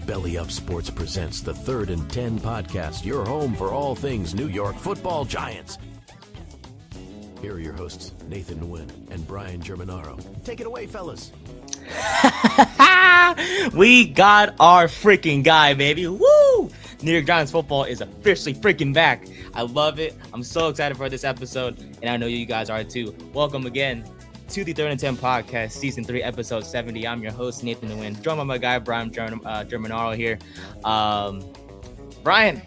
Belly Up Sports presents the 3rd and 10 podcast, your home for all things New York football Giants. Here are your hosts, Nathan Nguyen and Brian Germanaro. Take it away, fellas. We got our freaking guy, baby. Woo! New York Giants football is officially freaking back. I love it. I'm so excited for this episode, and I know you guys are too. Welcome again to the 3rd and 10 podcast, season 3, episode 70. I'm your host, Nathan Nguyen, joined by my guy, Brian Germanaro here. Brian,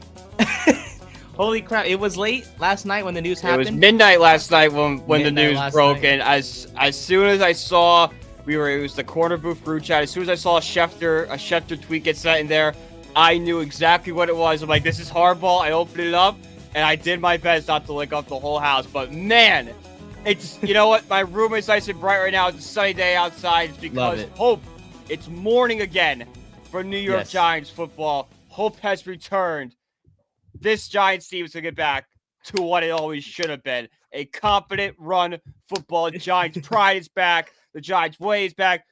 holy crap, it was late last night when the news happened. It was midnight last night when the news broke, and as soon as I saw it was the corner booth group chat. As soon as I saw a Schefter tweet get sent in there, I knew exactly what it was. I'm like, this is Harbaugh. I opened it up, and I did my best not to lick up the whole house. But man, it's, you know what? My room is nice and bright right now. It's a sunny day outside. It's because hope. It's morning again for New York Giants football. Hope has returned. This Giants team is to get back to what it always should have been. A competent run football. Giants pride is back. The Giants way is back.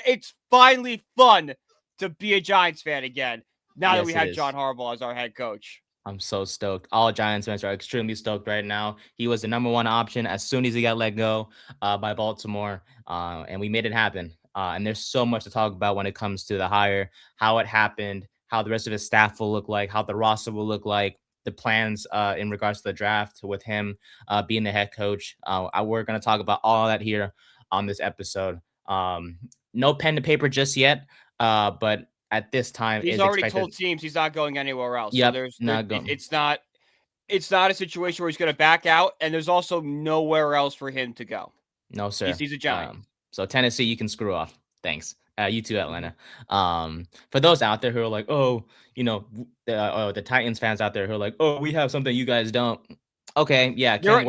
It's finally fun to be a Giants fan again. Now that we have John Harbaugh as our head coach. I'm so stoked. All Giants fans are extremely stoked right now. He was the number one option as soon as he got let go by Baltimore, and we made it happen. And there's so much to talk about when it comes to the hire, how it happened, how the rest of his staff will look like, how the roster will look like, the plans in regards to the draft with him being the head coach. We're going to talk about all that here on this episode. No pen to paper just yet, but at this time, he's already told teams he's not going anywhere else. Yep, so it's not a situation where he's going to back out, and there's also nowhere else for him to go. No, sir. He's a Giant. So Tennessee, you can screw off. Thanks. You too, Atlanta. For those out there who are like, the Titans fans out there who are like, oh, we have something you guys don't. Okay, yeah. You're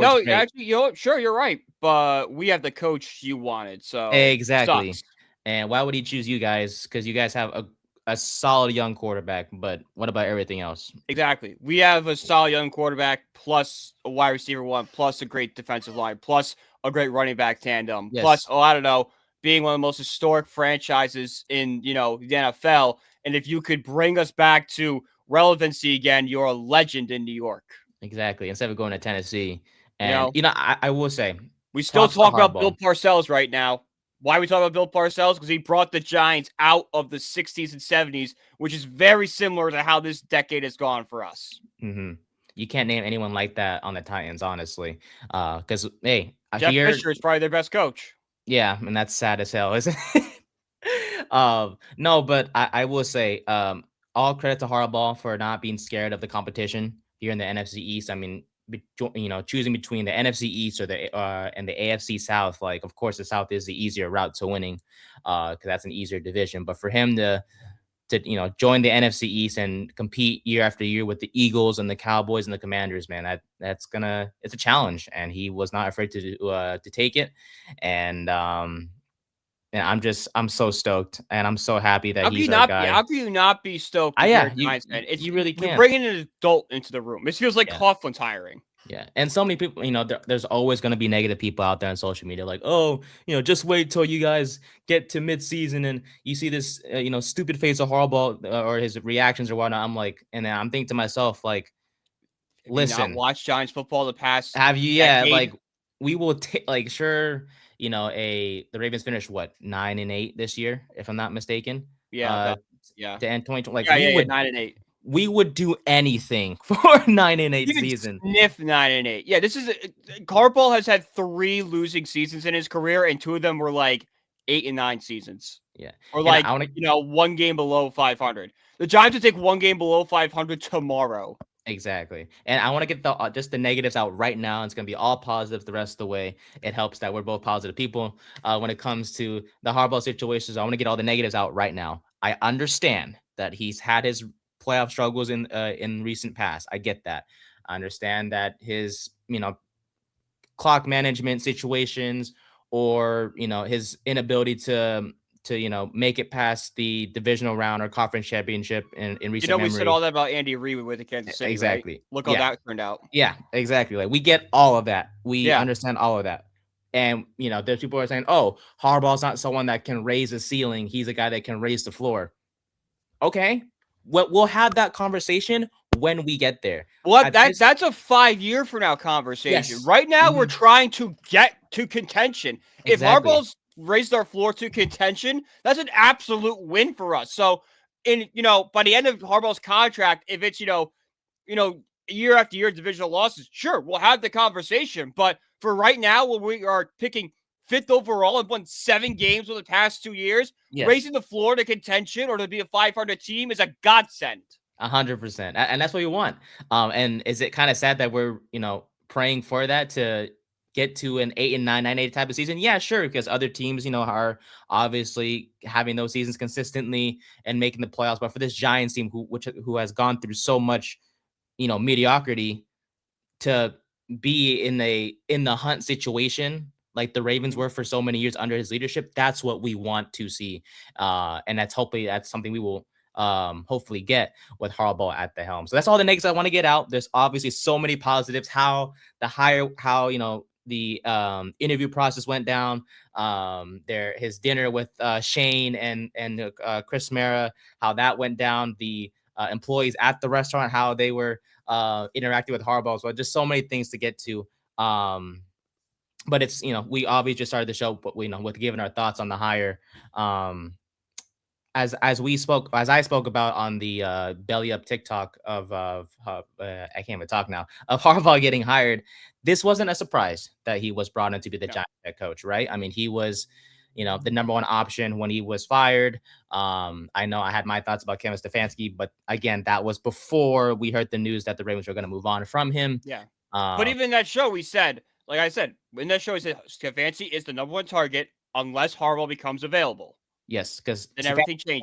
right. But we have the coach you wanted, so exactly. Sucks. And why would he choose you guys? Because you guys have a solid young quarterback, but what about everything else? Exactly. We have a solid young quarterback, plus a wide receiver one, plus a great defensive line, plus a great running back tandem, plus, being one of the most historic franchises in, the NFL. And if you could bring us back to relevancy again, you're a legend in New York. Exactly. Instead of going to Tennessee. And, I will say, we still talk about Bill Parcells right now. Why are we talking about Bill Parcells? Because he brought the Giants out of the 60s and 70s, which is very similar to how this decade has gone for us. Mm-hmm. You can't name anyone like that on the Titans, honestly. Because, hey, Jeff Fisher is probably their best coach. Yeah, and that's sad as hell, isn't it? No, but I will say, all credit to Harbaugh for not being scared of the competition here in the NFC East. I mean, choosing between the NFC East or and the AFC South, like, of course, the South is the easier route to winning, because that's an easier division. But for him to join the NFC East and compete year after year with the Eagles and the Cowboys and the Commanders, man, it's a challenge, and he was not afraid to take it. And I'm so stoked, and I'm so happy that he's our guy. How can you not be stoked? You really can. You're bringing an adult into the room. This feels like Coughlin's hiring. Yeah, and so many people, there's always going to be negative people out there on social media, like, oh, just wait till you guys get to midseason and you see this, stupid face of Harbaugh or his reactions or whatnot. I'm like, and I'm thinking to myself, like, listen, have you not watched Giants football the past? Have you? Yeah, like, we will take, like, sure, the Ravens finished 9-8 this year, if I'm not mistaken. Yeah, to end 2020, like, 9-8. We would do anything for 9-8 season. Sniff 9-8. Yeah, Harbaugh has had 3 losing seasons in his career, and 2 of them were like 8-9 seasons. Yeah, or one game below 500. The Giants would take 1 game below 500 tomorrow. Exactly. And I want to get just the negatives out right now. It's going to be all positive the rest of the way. It helps that we're both positive people. When it comes to the Harbaugh situations, I want to get all the negatives out right now. I understand that he's had his playoff struggles in recent past. I get that. I understand that his, clock management situations or, his inability to make it past the divisional round or conference championship in recent memory. We said all that about Andy Reid with the Kansas City. Exactly. Right? Look how that turned out. Yeah, exactly. Like, we get all of that. We understand all of that. And, there's people who are saying, oh, Harbaugh's not someone that can raise the ceiling. He's a guy that can raise the floor. Okay, we'll have that conversation when we get there. Well, that's a 5-year from now conversation. Yes. Right now, we're trying to get to contention. If Exactly. Harbaugh's raised our floor to contention, that's an absolute win for us. So, by the end of Harbaugh's contract, if it's year after year divisional losses, sure, we'll have the conversation. But for right now, when we are picking 5th overall and won 7 games over the past 2 years, raising the floor to contention or to be a 500 team is a godsend. 100%, and that's what we want. And is it kind of sad that we're praying for that to get to an 8-9, 9-8 type of season? Yeah, sure, because other teams are obviously having those seasons consistently and making the playoffs. But for this Giants team, who has gone through so much mediocrity, to be in the hunt situation like the Ravens were for so many years under his leadership, that's what we want to see. And that's something we will hopefully get with Harbaugh at the helm. So that's all the negatives I want to get out. There's obviously so many positives. How the interview process went down. His dinner with Shane and Chris Mara, how that went down. The employees at the restaurant, how they were interacting with Harbaugh. So just so many things to get to. But it's we obviously just started the show, but with giving our thoughts on the hire. As I spoke about on the belly up TikTok of I can't even talk now, of Harbaugh getting hired. This wasn't a surprise that he was brought in to be the Giants head coach, right? I mean, he was the number one option when he was fired. I know I had my thoughts about Kevin Stefanski, but again, that was before we heard the news that the Ravens were going to move on from him. Yeah. But even that show, we said, like I said, in that show, he said Stefanski is the number one target unless Harbaugh becomes available. Yes, because then everything changes.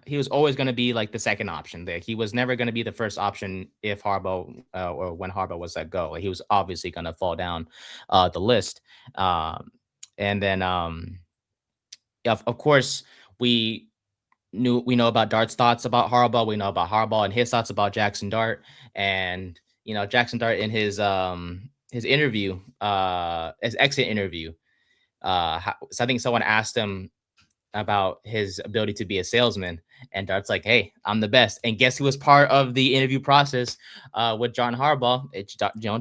He was always going to be like the second option there. He was never going to be the first option if Harbaugh or when Harbaugh was let go. Like, he was obviously going to fall down the list. And then, of course, we know about Dart's thoughts about Harbaugh. We know about Harbaugh and his thoughts about Jaxson Dart. And Jaxson Dart in his interview, his exit interview. So I think someone asked him about his ability to be a salesman, and Dart's like, "Hey, I'm the best." And guess who was part of the interview process with John Harbaugh?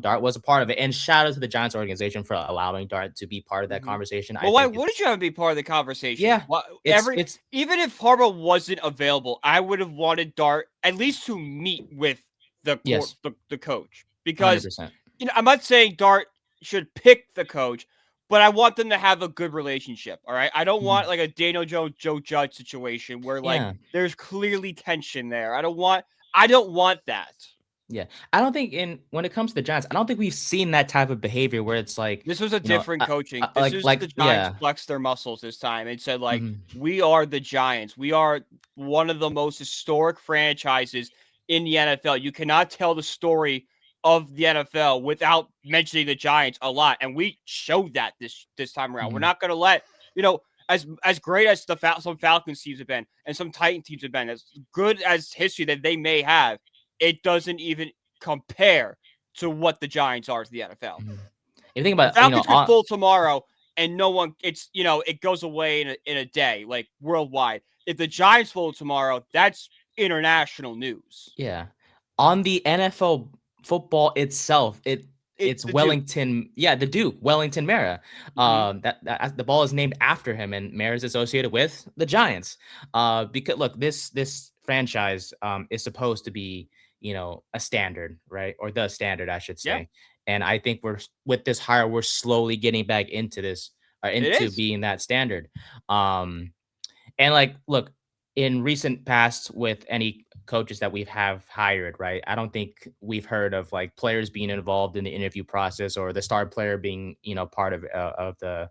Dart was a part of it. And shout out to the Giants organization for allowing Dart to be part of that conversation. Well, why wouldn't you have to be part of the conversation? Yeah, even if Harbaugh wasn't available, I would have wanted Dart at least to meet with the coach, because 100%. I'm not saying Dart should pick the coach, but I want them to have a good relationship. All right. I don't want like a Daniel Jones, Joe Judge situation where there's clearly tension there. I don't want that. Yeah. I don't think when it comes to the Giants, I don't think we've seen that type of behavior where it's like, this was a different coaching. The Giants flexed their muscles this time and said, we are the Giants. We are one of the most historic franchises in the NFL. You cannot tell the story of the NFL without mentioning the Giants a lot, and we showed that this time around. We're not going to let as great as some Falcons teams have been and some Titan teams have been, as good as history that they may have, it doesn't even compare to what the Giants are to the NFL. You think about the Falcons could fold tomorrow, and no one. It goes away in a day, like worldwide. If the Giants fold tomorrow, that's international news. Yeah, on the NFL football itself, it's Wellington. Duke. Yeah, the Duke, Wellington Mara. That the ball is named after him, and Mara is associated with the Giants. Because look, this franchise is supposed to be a standard, right? Or the standard, I should say. Yeah. And I think with this hire, we're slowly getting back into this, into being that standard. And look, in recent past with any coaches that we have hired, right? I don't think we've heard of players being involved in the interview process or the star player being, part of the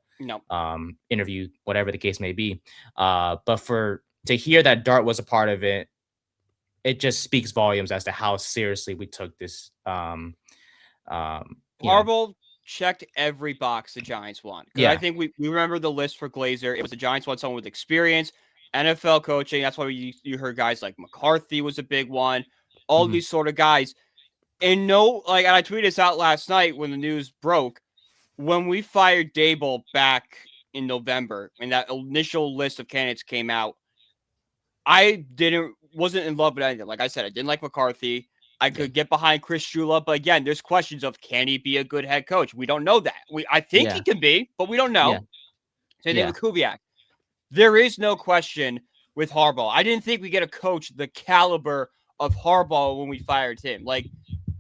interview, whatever the case may be. But to hear that Dart was a part of it, it just speaks volumes as to how seriously we took this. Harbaugh checked every box the Giants want. Yeah, I think we remember the list for Glazer. It was the Giants want someone with experience, NFL coaching. That's why you heard guys like McCarthy was a big one. All these sort of guys. And and I tweeted this out last night when the news broke. When we fired Dable back in November and that initial list of candidates came out, I didn't wasn't in love with anything. Like I said, I didn't like McCarthy. I could get behind Chris Shula, but again, there's questions of can he be a good head coach? We don't know that. I think he can be, but we don't know. Same thing with Kubiak. There is no question with Harbaugh. I didn't think we get a coach the caliber of Harbaugh when we fired him. Like,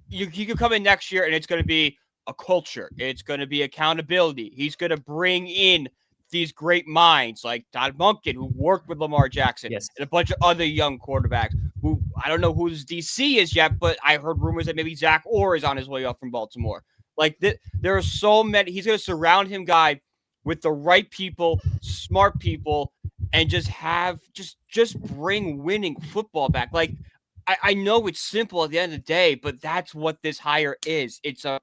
you could come in next year and it's going to be a culture. It's going to be accountability. He's going to bring in these great minds like Todd Monken, who worked with Lamar Jackson, and a bunch of other young quarterbacks who I don't know who his DC is yet, but I heard rumors that maybe Zach Orr is on his way up from Baltimore. Like, there are so many. He's going to surround him, guy, with the right people, smart people, and just bring winning football back. Like, I know it's simple at the end of the day, but that's what this hire is. It's a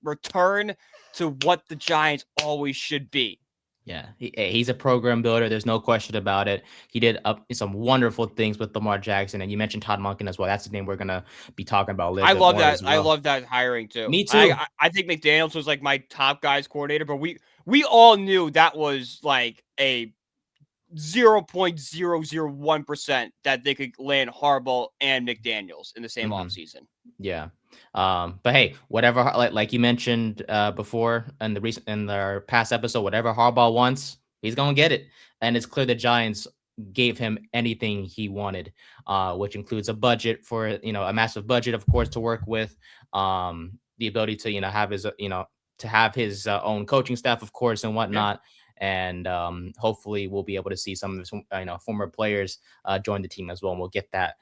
return to what the Giants always should be. Yeah, he's a program builder. There's no question about it. He did some wonderful things with Lamar Jackson, and you mentioned Todd Monken as well. That's the name we're gonna be talking about later. I love that. Well. I love that hiring too. Me too. I think McDaniels was like my top guys coordinator, but we all knew that was like a 0.001% that they could land Harbaugh and McDaniels in the same offseason. Yeah. But hey, whatever, like you mentioned before in our past episode, whatever Harbaugh wants, he's gonna get it. And it's clear the Giants gave him anything he wanted, which includes a budget for a massive budget, of course, to work with, the ability to have his own coaching staff, of course, and whatnot. And hopefully we'll be able to see some of his former players join the team as well, and we'll get that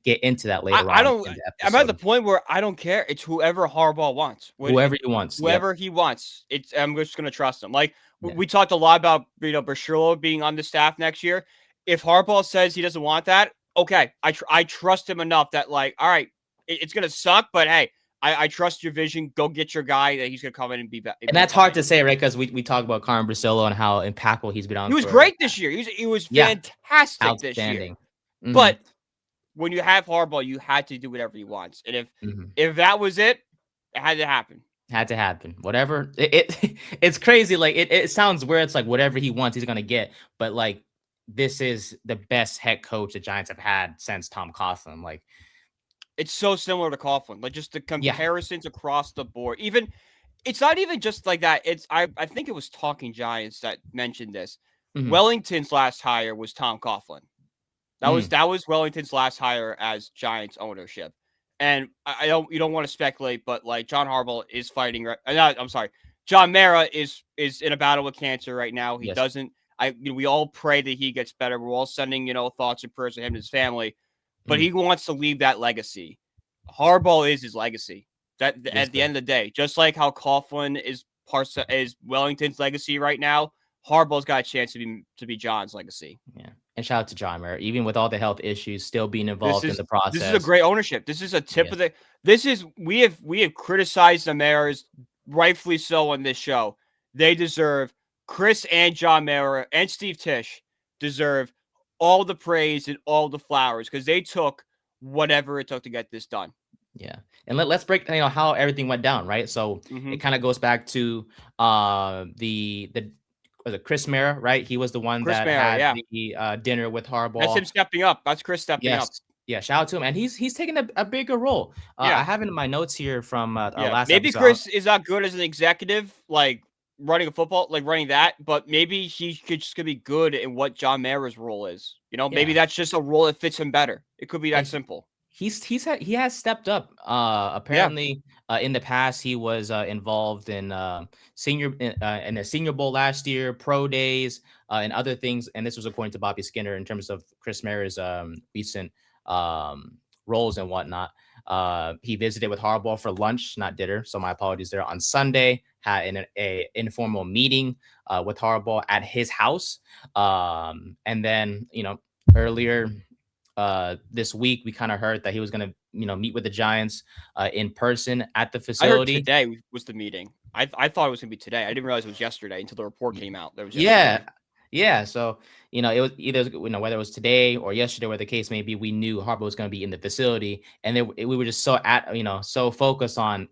get into that later on. I'm at the point where I don't care. It's whoever Harbaugh wants. Whoever he wants. Whoever he wants. I'm just going to trust him. Like, we talked a lot about Bershillo being on the staff next year. If Harbaugh says he doesn't want that, okay, I trust him enough that, like, all right, it's going to suck, but hey, I trust your vision. Go get your guy that he's going to come in and be back. And that's hard to say, right? Because we talk about Carmen Bershillo and how impactful he's been on. He was great this year. He was fantastic this year. But when you have Harbaugh, you had to do whatever he wants. And if that was it had to happen. Had to happen. Whatever. It's crazy. Like, it sounds weird. It's like whatever he wants, he's going to get. But, like, this is the best head coach the Giants have had since Tom Coughlin. Like, it's so similar to Coughlin. Like, just the comparisons across the board. Even it's not even just like that. It's I think it was Talking Giants that mentioned this. Wellington's last hire was Tom Coughlin. That was Wellington's last hire as Giants ownership. And you don't want to speculate, but like John Harbaugh is fighting. I'm sorry, John Mara is in a battle with cancer right now. He doesn't. We all pray that he gets better. We're all sending thoughts and prayers to him and his family. But he wants to leave that legacy. Harbaugh is his legacy. At the end of the day, just like how Coughlin is Wellington's legacy right now, Harbaugh's got a chance to be John's legacy. Yeah, and shout out to John Mara, even with all the health issues, still being involved in the process. This is a great ownership. This is a tip of the. This is we have criticized the Maras, rightfully so, on this show. They deserve Chris and John Mara and Steve Tisch deserve all the praise and all the flowers because they took whatever it took to get this done. Yeah. And let's break how everything went down, right? So it kind of goes back to the Chris Mara, right? He was the one that had the dinner with Harbaugh. That's him stepping up. That's Chris stepping up. Yeah, shout out to him. And he's taking a bigger role. I have it in my notes here from our last maybe episode. Chris is not good as an executive, like running a football, like running that, but maybe he could be good in what John Mara's role is. Maybe that's just a role that fits him better. It could be that simple. He has stepped up. Apparently, in the past, he was involved in in a Senior Bowl last year, pro days, and other things. And this was according to Bobby Skinner in terms of Chris Mara's recent roles and whatnot. He visited with Harbaugh for lunch, not dinner. So my apologies there. On Sunday, had an informal meeting with Harbaugh at his house. And then, earlier this week, we kind of heard that he was going to, meet with the Giants in person at the facility. I heard today was the meeting. I thought it was going to be today. I didn't realize it was yesterday until the report came out. That was yesterday. Yeah. So, it was either, whether it was today or yesterday, where the case may be, we knew Harbaugh was going to be in the facility. And we were just so focused on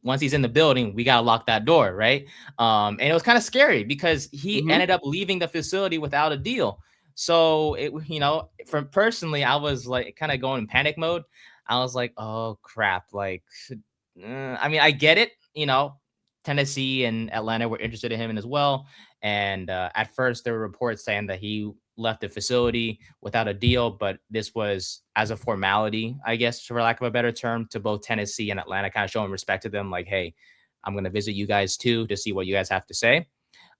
once he's in the building, we got to lock that door. Right. And it was kind of scary because he ended up leaving the facility without a deal. So from personally, I was like kind of going in panic mode. I was like, oh crap, like, I mean, I get it, Tennessee and Atlanta were interested in him as well. And at first, there were reports saying that he left the facility without a deal, but this was as a formality, I guess, for lack of a better term, to both Tennessee and Atlanta, kind of showing respect to them, like, hey, I'm going to visit you guys too to see what you guys have to say.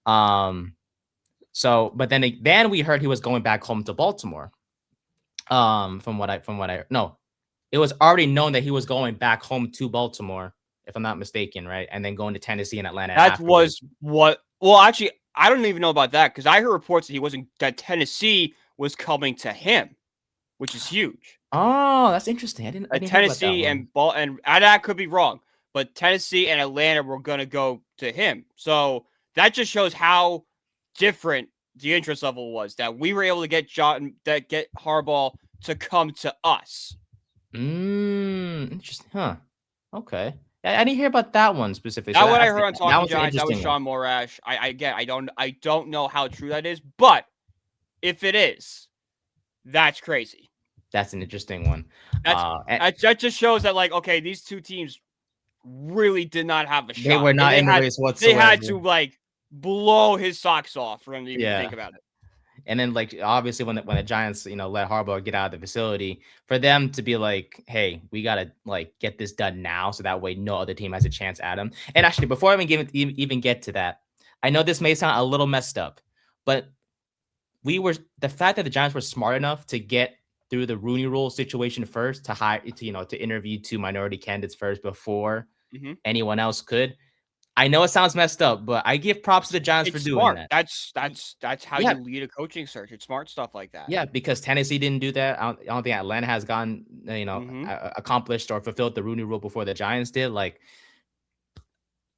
But then we heard he was going back home to Baltimore. No, it was already known that he was going back home to Baltimore, if I'm not mistaken, right? And then going to Tennessee and Atlanta. That afterwards. was what. Well, actually, I don't even know about that because I heard reports that Tennessee was coming to him, which is huge. Oh, that's interesting. I didn't Tennessee hear about that and that could be wrong, but Tennessee and Atlanta were gonna go to him. So that just shows how different the interest level was, that we were able to get Harbaugh to come to us. Interesting, huh? Okay. I didn't hear about that one specifically. That's what I heard on Talking Giants. That was Sean Morash. I don't know how true that is, but if it is, that's crazy. That's an interesting one. That just shows that, like, okay, these two teams really did not have a shot. They were not in the race whatsoever. They had to, like, blow his socks off for him to even think about it. And then, like, obviously when the Giants, let Harbaugh get out of the facility, for them to be like, hey, we got to, like, get this done now so that way no other team has a chance at him. And actually, before I even get to that, I know this may sound a little messed up, but the fact that the Giants were smart enough to get through the Rooney Rule situation first, to interview two minority candidates first before anyone else could. I know it sounds messed up, but I give props to the Giants for doing smart. that. That's how you lead a coaching search. It's smart stuff like that. Yeah, because Tennessee didn't do that. I don't think Atlanta has gone, accomplished or fulfilled the Rooney Rule before the Giants did. Like,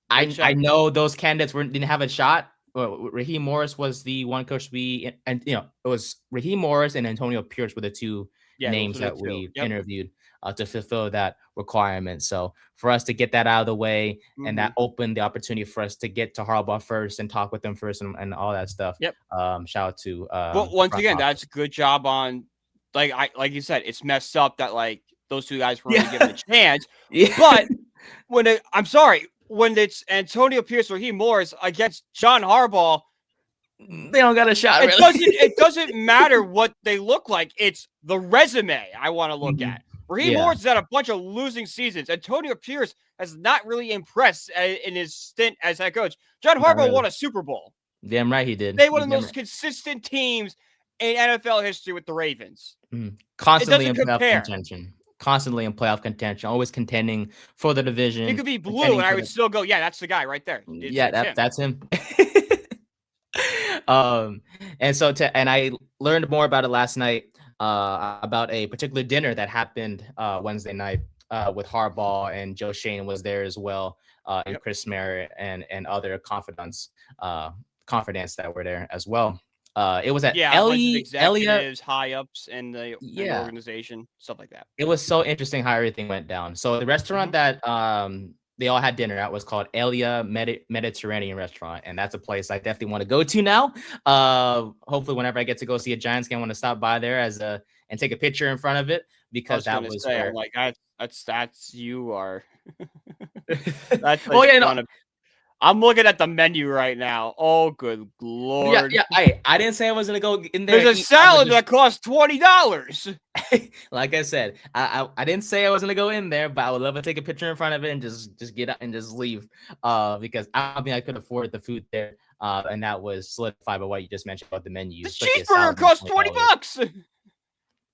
I know those candidates didn't have a shot. Raheem Morris was the one coach it was Raheem Morris and Antonio Pierce were the two names that we interviewed to fulfill that requirement. So for us to get that out of the way, and that opened the opportunity for us to get to Harbaugh first and talk with them first and all that stuff. Yep. Shout out to well, once again, that's a good job on, like you said, it's messed up that, like, those two guys weren't really given a chance. But when it's Antonio Pierce or Raheem Morris against John Harbaugh, they don't got a shot. It doesn't matter what they look like. It's the resume I want to look at. Raheem Morris has had a bunch of losing seasons. Antonio Pierce has not really impressed in his stint as head coach. John Harbaugh won a Super Bowl. Damn right he did. They were one of the most consistent teams in NFL history with the Ravens. Constantly in playoff contention. Constantly in playoff contention, always contending for the division. He could be blue, and I would still go, yeah, that's the guy right there. That's him. And I learned more about it last night, about a particular dinner that happened Wednesday night with Harbaugh, and Joe Shane was there as well, and Chris Merritt and other confidants that were there as well. It was at executives, high ups in the organization, stuff like that. It was so interesting how everything went down. So the restaurant that they all had dinner at was called Elia Mediterranean Restaurant, and that's a place I definitely want to go to now. Hopefully, whenever I get to go see a Giants game, I want to stop by there and take a picture in front of it, because that was where, like, that's you are. That's I'm looking at the menu right now. Oh, good Lord. Yeah. I didn't say I was going to go in there. There's a salad that costs $20. Like I said, I didn't say I was going to go in there, but I would love to take a picture in front of it and just get up and just leave, because I don't think I could afford the food there. And that was solidified by what you just mentioned about the menus. The cheeseburger costs $20.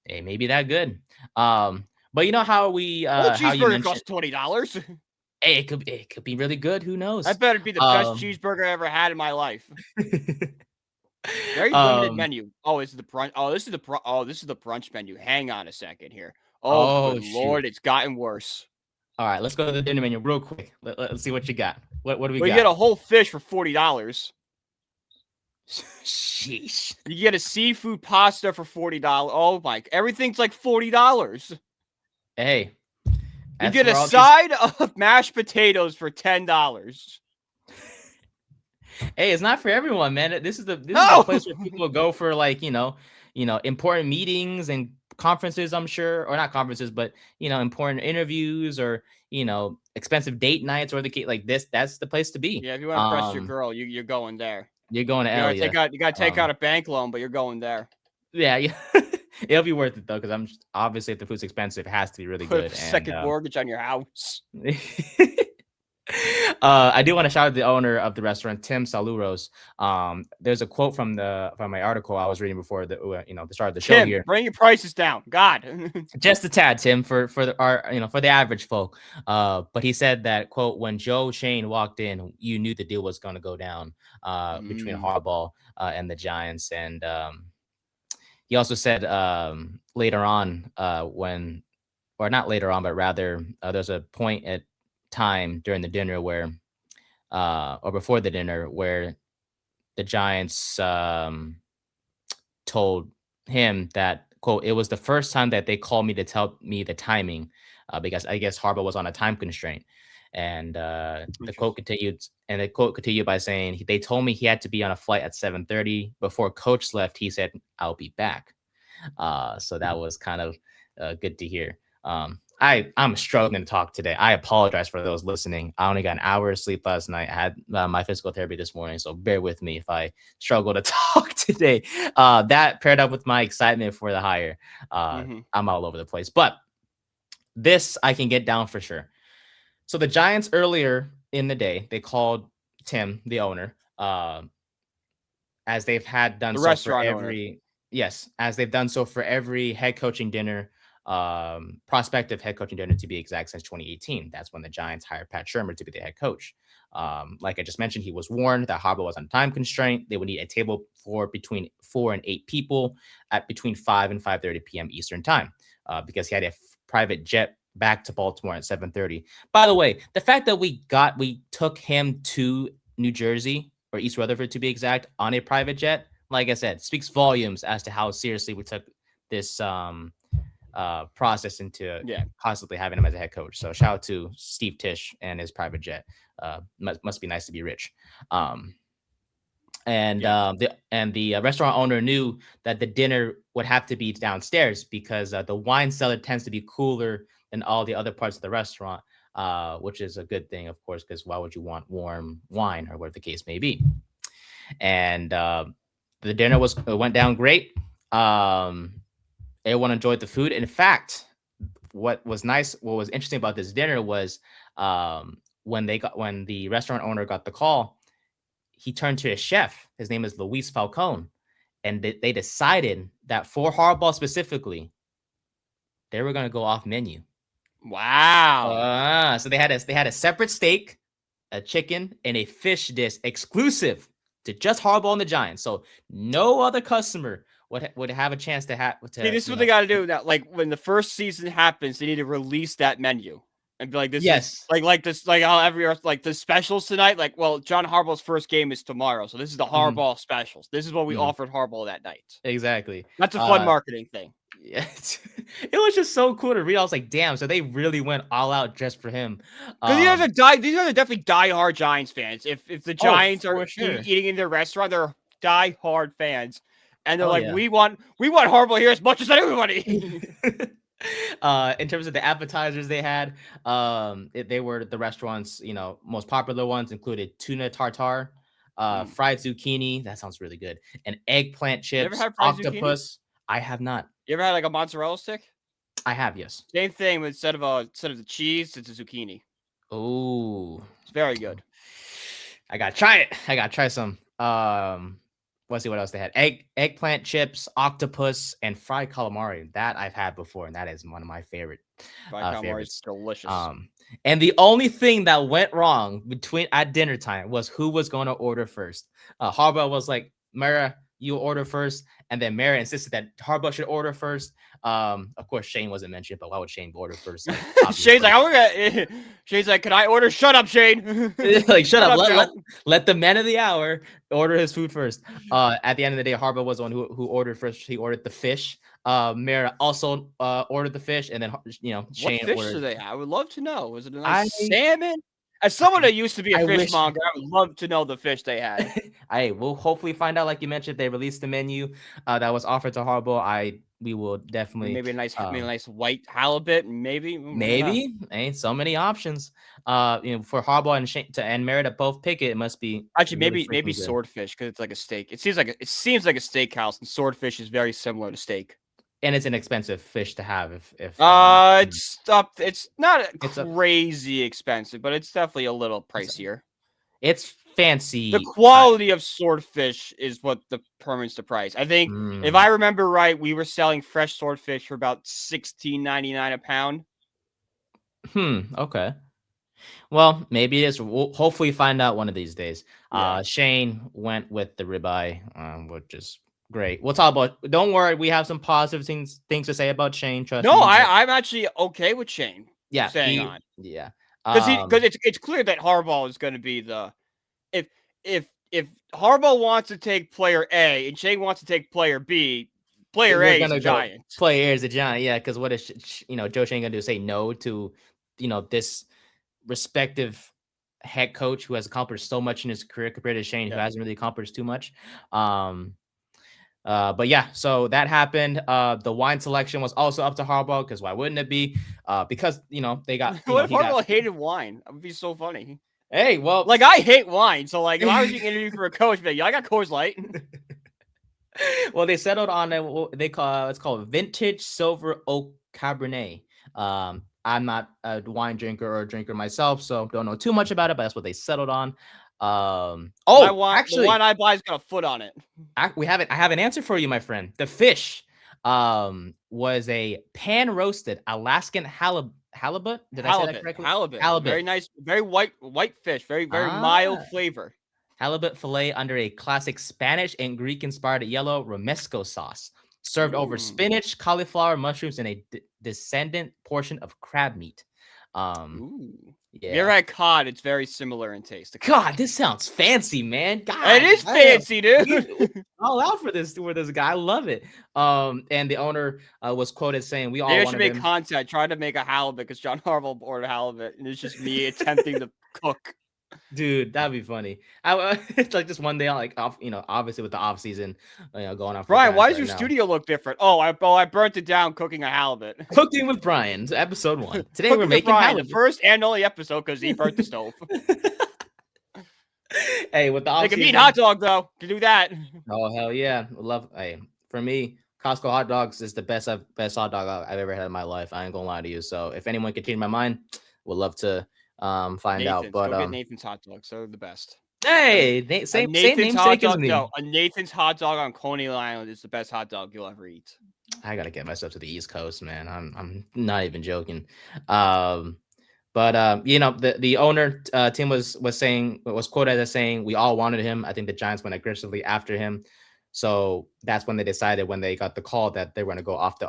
Hey, maybe that good. But you know how we cheeseburger costs $20. Hey, it could be really good. Who knows? That better be the best cheeseburger I ever had in my life. Very limited menu. Oh, this is the brunch. This is the brunch menu. Hang on a second here. Good Lord, it's gotten worse. All right, let's go to the dinner menu real quick. Let's see what you got. What do we got? You get a whole fish for $40. Sheesh. You get a seafood pasta for $40. Oh my! Everything's like $40. Hey. You get a side of mashed potatoes for $10. Hey, it's not for everyone, man. This is the No! place where people go for like, important meetings and conferences, I'm sure, or not conferences, but important interviews or expensive date nights or like this. That's the place to be. Yeah, if you want to press your girl, you're going there. You're going to You gotta Elia. take out a bank loan, but you're going there. Yeah. It'll be worth it though, because obviously if the food's expensive, it has to be really Put good. a second mortgage on your house. I do want to shout out the owner of the restaurant, Tim Saluros. There's a quote from my article I was reading before the start of the show here. Bring your prices down, God. Just a tad, Tim, for the average folk. But he said that quote, when Joe Shane walked in, you knew the deal was going to go down between Harbaugh and the Giants. And he also said later on not later on, but rather there's a point at time during the dinner where or before the dinner where the Giants told him that quote, it was the first time that they called me to tell me the timing because I guess Harbaugh was on a time constraint. And the quote continued by saying they told me he had to be on a flight at 7:30. Before coach left, he said, I'll be back. So that was kind of good to hear. I'm struggling to talk today. I apologize for those listening. I only got an hour of sleep last night. I had my physical therapy this morning, so bear with me if I struggle to talk today. That paired up with my excitement for the hire, I'm all over the place. But this I can get down for sure. So the Giants earlier in the day, they called Tim, the owner, as they've done so for every head coaching dinner. Prospective head coaching dinner to be exact since 2018. That's when the Giants hired Pat Shurmur to be the head coach. Like I just mentioned, he was warned that Harbaugh was on time constraint. They would need a table for between 4 and 8 people at between 5 and 5:30 p.m. Eastern time because he had a private jet back to Baltimore at 7:30. By the way, the fact that we took him to New Jersey or East Rutherford to be exact on a private jet, like I said, speaks volumes as to how seriously we took this process into constantly having him as a head coach. So shout out to Steve Tisch and his private jet. Must be nice to be rich. The restaurant owner knew that the dinner would have to be downstairs because the wine cellar tends to be cooler than all the other parts of the restaurant, which is a good thing, of course, because why would you want warm wine or whatever the case may be? And the dinner went down great. Everyone enjoyed the food. In fact, what was interesting about this dinner was when the restaurant owner got the call, he turned to his chef. His name is Luis Falcone, and they decided that for Harbaugh specifically, they were going to go off menu. Wow! So they had a separate steak, a chicken, and a fish dish exclusive to just Harbaugh and the Giants. So no other customer would have a chance to have. See, this is what they got to do now. Like when the first season happens, they need to release that menu and be like, "This is like this, like how like the specials tonight." Like, well, John Harbaugh's first game is tomorrow, so this is the Harbaugh specials. This is what we offered Harbaugh that night. Exactly. That's a fun marketing thing. Yeah, it was just so cool to read. I was like, "Damn!" So they really went all out just for him. These guys are definitely diehard Giants fans. If the Giants are eating in their restaurant, they're diehard fans. And they're we want Harbaugh here as much as everybody. In terms of the appetizers they had, they were the restaurant's most popular ones included tuna tartare, fried zucchini. That sounds really good. And eggplant chips. You ever had fried octopus. Zucchini? I have not. You ever had like a mozzarella stick? I have, yes. Same thing, but instead of the cheese, it's a zucchini. Oh, it's very good. I gotta try it. I gotta try some. Let's see what else they had. Eggplant chips, octopus, and fried calamari. That I've had before, and that is one of my favorite. Fried calamari is delicious. And the only thing that went wrong at dinner time was who was going to order first. Harbaugh was like, Mara, you order first. And then Mara insisted that Harbaugh should order first. Of course, Shane wasn't mentioned, but why would Shane order first? Shane's like, Shane's like, can I order? Shut up, Shane. Like, shut up. Let the man of the hour order his food first. At the end of the day, Harbaugh was the one who ordered first. He ordered the fish. Mara also ordered the fish, and then Shane what fish ordered. do they have? I would love to know. Was it a nice salmon? As someone that used to be a I wish- fishmonger, I would love to know the fish they had. We'll hopefully find out. Like you mentioned, they released the menu that was offered to Harbaugh. We will definitely Maybe a nice white halibut, maybe. maybe ain't so many options. For Harbaugh and and Merritt to both pick it, it must be Actually, really maybe freaking good. swordfish because it's like a steak. It seems like a steakhouse, and swordfish is very similar to steak. And it's an expensive fish to have. If It's not crazy expensive, but it's definitely a little pricier. It's fancy. The quality of swordfish is what determines the price. I think if I remember right, we were selling fresh swordfish for about $16.99 a pound. Okay. Well, maybe it is. We'll hopefully find out one of these days. Yeah. Shane went with the ribeye, which is great. We'll talk about. Don't worry, we have some positive things to say about Shane. Trust me. I'm actually okay with Shane. Yeah, staying on. Yeah, because it's clear that Harbaugh is going to be the if Harbaugh wants to take player A and Shane wants to take player B, player A is a giant. Player A is a giant, yeah. Because what is Joe Shane gonna do? Say no to this respective head coach who has accomplished so much in his career compared to Shane, who hasn't really accomplished too much. But yeah, so that happened. The wine selection was also up to Harbaugh because why wouldn't it be? Because they got. What if Harbaugh hated wine? That would be so funny. Hey, well, like I hate wine, so like if I was being interviewed for a coach, but I got Coors Light. Well, they settled on it's called Vintage Silver Oak Cabernet. I'm not a wine drinker or a drinker myself, so don't know too much about it, but that's what they settled on. Actually, the wine I buy has got a foot on it. I have an answer for you, my friend. The fish was a pan roasted Alaskan halibut. Did I say that correctly? Halibut. Very nice, very white fish. Very mild flavor. Halibut fillet under a classic Spanish and Greek inspired yellow romesco sauce, served over spinach, cauliflower, mushrooms, and a descendant portion of crab meat. Yeah. You're at cod. It's very similar in taste. God, this sounds fancy, man. God, it is fancy, dude. All out for this guy. I love it. And the owner was quoted saying, "We all want to make content. Try to make a halibut because John Harbaugh ordered halibut, and it's just me attempting to cook." Dude, that'd be funny. It's like just one day, like obviously with the off season, going on. Brian, why does your studio look different? Oh, I burnt it down cooking a halibut. Cooking with Brian, episode 1. Today we're making halibut. The first and only episode because he burnt the stove. Hey, with the off they can eat hot dog though. Can do that. Oh hell yeah, love. Hey, for me, Costco hot dogs is the best hot dog I've ever had in my life. I ain't gonna lie to you. So if anyone can change my mind, would love to. Find out, but get Nathan's hot dogs. They're the best. Hey, same namesake as me. No, a Nathan's hot dog on Coney Island is the best hot dog you'll ever eat. I gotta get myself to the East Coast, man. I'm not even joking. But the owner Tim was quoted as saying we all wanted him. I think the Giants went aggressively after him. So that's when they decided, when they got the call, that they were going to go off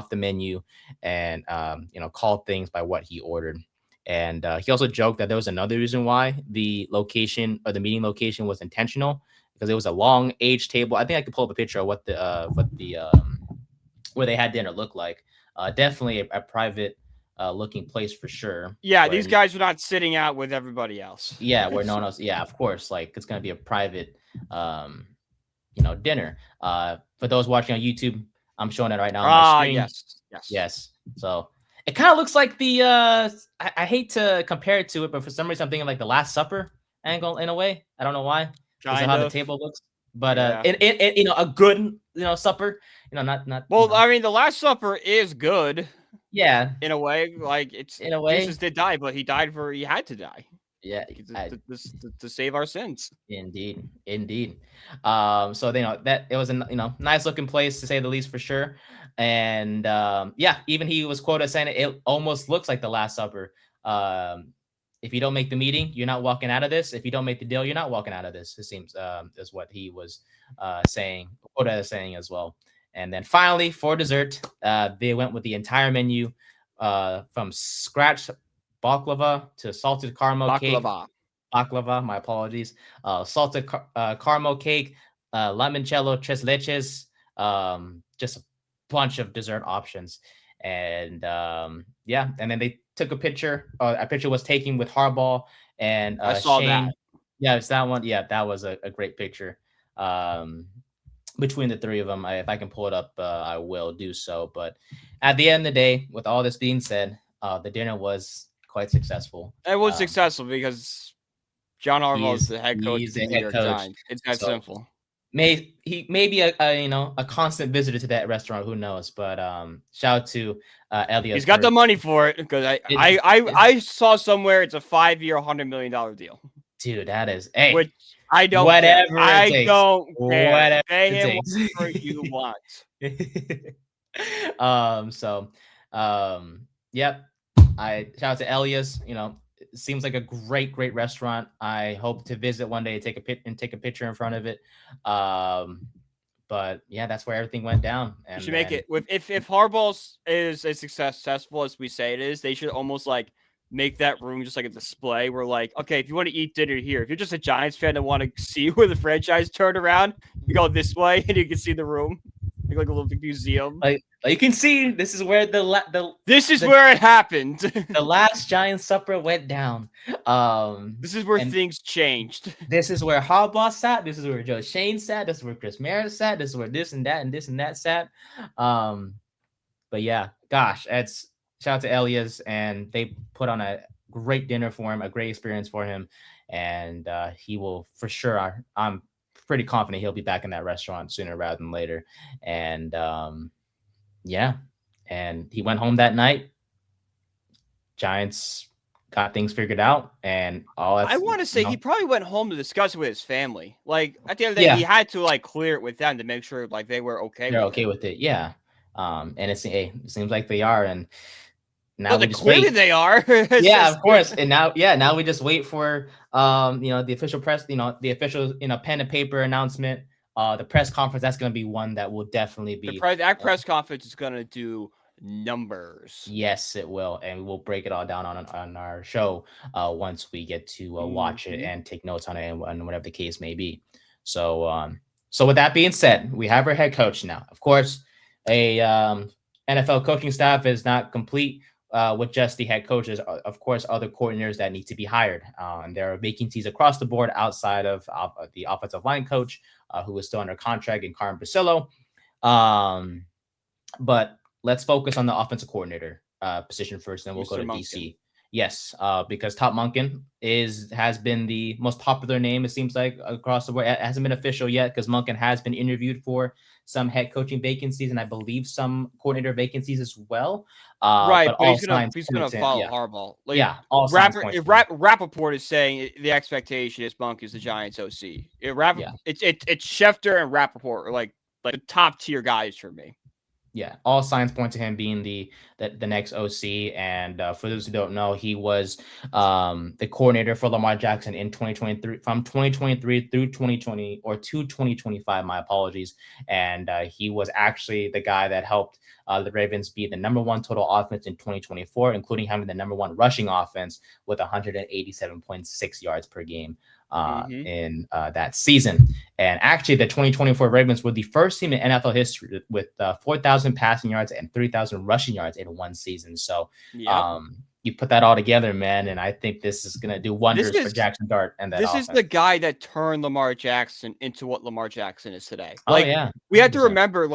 the menu and call things by what he ordered. And he also joked that there was another reason why the location or the meeting location was intentional, because it was a long age table. I think I could pull up a picture of what where they had dinner looked like. Definitely a private looking place for sure. Yeah, these guys were not sitting out with everybody else. Yeah, where no one else. Yeah, of course. Like it's gonna be a private, dinner. For those watching on YouTube, I'm showing it right now on my screen. Yes. So. It kind of looks like the I hate to compare it to it, but for some reason I'm thinking like the Last Supper angle in a way. I don't know why. Because of how the table looks. But in a good supper, not. Well, I mean, the Last Supper is good. Yeah. In a way, like Jesus did die, but he had to die. Yeah, to save our sins. Indeed. So that it was a nice looking place to say the least for sure. And even he was quoted saying it almost looks like the Last Supper. If you don't make the meeting, you're not walking out of this. If you don't make the deal, you're not walking out of this. It seems is what he was quoted as saying as well. And then finally for dessert, they went with the entire menu from scratch baklava to salted caramel cake. Baklava, my apologies. Salted caramel cake, limoncello, tres leches, just a bunch of dessert options. And and then they took a picture. A picture was taken with Harbaugh and I saw Shane. that. Yeah, it's that one. Yeah, that was a great picture. Between the three of them, if I can pull it up, I will do so. But at the end of the day, with all this being said, the dinner was quite successful. It was successful because John Harbaugh is the head coach of the New York Giants. It's that simple. He may be a constant visitor to that restaurant. Who knows? But shout out to Elliot. He's got the money for it because I saw somewhere it's a 5-year, $100 million deal. Dude, that is which I don't whatever care. I takes. don't care. Whatever Pay him takes. whatever you want. Yep. Shout out to Elias. It seems like a great restaurant. I hope to visit one day, take a picture in front of it. But yeah, that's where everything went down. And you should make it if Harbaugh is as successful as we say it is, they should almost like make that room just like a display where like, okay, if you want to eat dinner here, if you're just a Giants fan and want to see where the franchise turned around, you go this way and you can see the room. Like a little museum. Like you can see, this is where where it happened. The last Giant supper went down. This is where things changed. This is where Harbaugh sat. This is where Joe Shane sat. This is where Chris Maris sat. This is where this and that sat. But yeah, gosh, it's shout out to Elias, and they put on a great dinner for him, a great experience for him, and he will for sure. I'm pretty confident he'll be back in that restaurant sooner rather than later. And yeah, and he went home that night. Giants got things figured out, and all that. I want to say he probably went home to discuss it with his family. Like at the end of the day, he had to like clear it with them to make sure like they were okay. They're okay with it, yeah. And it seems like they are, and now we just clearly wait. They are. Yeah, of course. And now we just wait for the official press, the official pen and paper announcement, the press conference. That's going to be one that will definitely be that press conference is going to do numbers. Yes, it will, and we'll break it all down on our show once we get to watch it and take notes on it and whatever the case may be. So with that being said, we have our head coach now. Of course, a NFL coaching staff is not complete with just the head coaches. Of course, other coordinators that need to be hired, and there are vacancies across the board outside of the offensive line coach, who is still under contract, in Carmen Priscillo. But let's focus on the offensive coordinator position first, then we'll go to Monken. DC. Yes, because Todd Monken has been the most popular name, it seems like, across the board. It hasn't been official yet because Monken has been interviewed for some head coaching vacancies and I believe some coordinator vacancies as well. Right, but he's gonna follow Harbaugh. Rappaport is saying the expectation is Monken is the Giants OC. It's Schefter and Rappaport are like the top tier guys for me. Yeah, all signs point to him being the next OC. And for those who don't know, he was the coordinator for Lamar Jackson in 2023, from 2023 through 2020 or to 2025. My apologies. And he was actually the guy that helped the Ravens be the number one total offense in 2024, including having the number one rushing offense with 187.6 yards per game in that season. And actually, the 2024 Ravens were the first team in NFL history with 4,000 passing yards and 3,000 rushing yards in one season. So you put that all together, man, and I think this is going to do wonders for Jaxson Dart. And that offense. Is the guy that turned Lamar Jackson into what Lamar Jackson is today. We 100%. have to remember,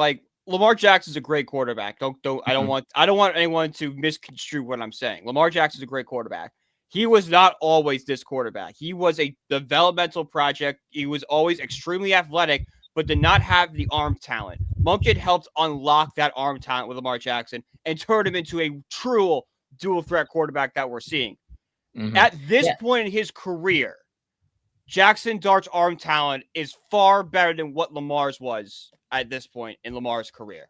Lamar Jackson's a great quarterback. I don't want anyone to misconstrue what I'm saying. Lamar Jackson's a great quarterback. He was not always this quarterback. He was a developmental project. He was always extremely athletic, but did not have the arm talent. Monken helped unlock that arm talent with Lamar Jackson and turned him into a true dual threat quarterback that we're seeing. At this point in his career, Jaxson Dart's arm talent is far better than what Lamar's was at this point in Lamar's career.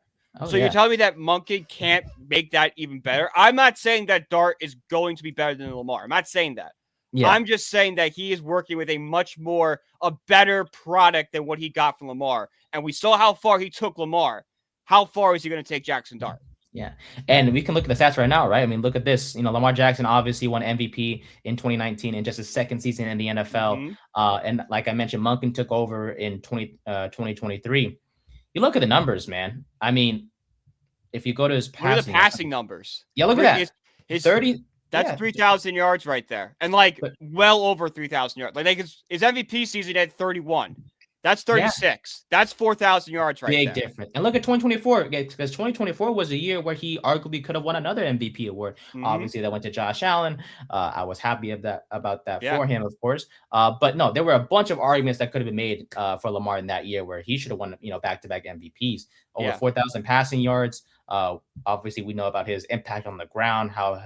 You're telling me that Monken can't make that even better? I'm not saying that Dart is going to be better than Lamar. I'm not saying that. Yeah. I'm just saying that he is working with a better product than what he got from Lamar. And we saw how far he took Lamar. How far is he going to take Jaxson Dart? Yeah. And we can look at the stats right now, right? I mean, look at this. Lamar Jackson obviously won MVP in 2019 in just his second season in the NFL. And like I mentioned, Monken took over in 2023. You look at the numbers, man. I mean, if you go to his passing, what are the passing numbers? Yeah, look at that. His That's 3,000 yards right there, and like well over 3,000 yards. Like his MVP season had 31. That's 36. That's 4,000 yards right there. Big difference. And look at 2024, because 2024 was a year where he arguably could have won another MVP award. Obviously, that went to Josh Allen. I was happy about that for him, of course. But no, there were a bunch of arguments that could have been made for Lamar in that year where he should have won, back-to-back MVPs. Over 4,000 passing yards. Obviously, we know about his impact on the ground, how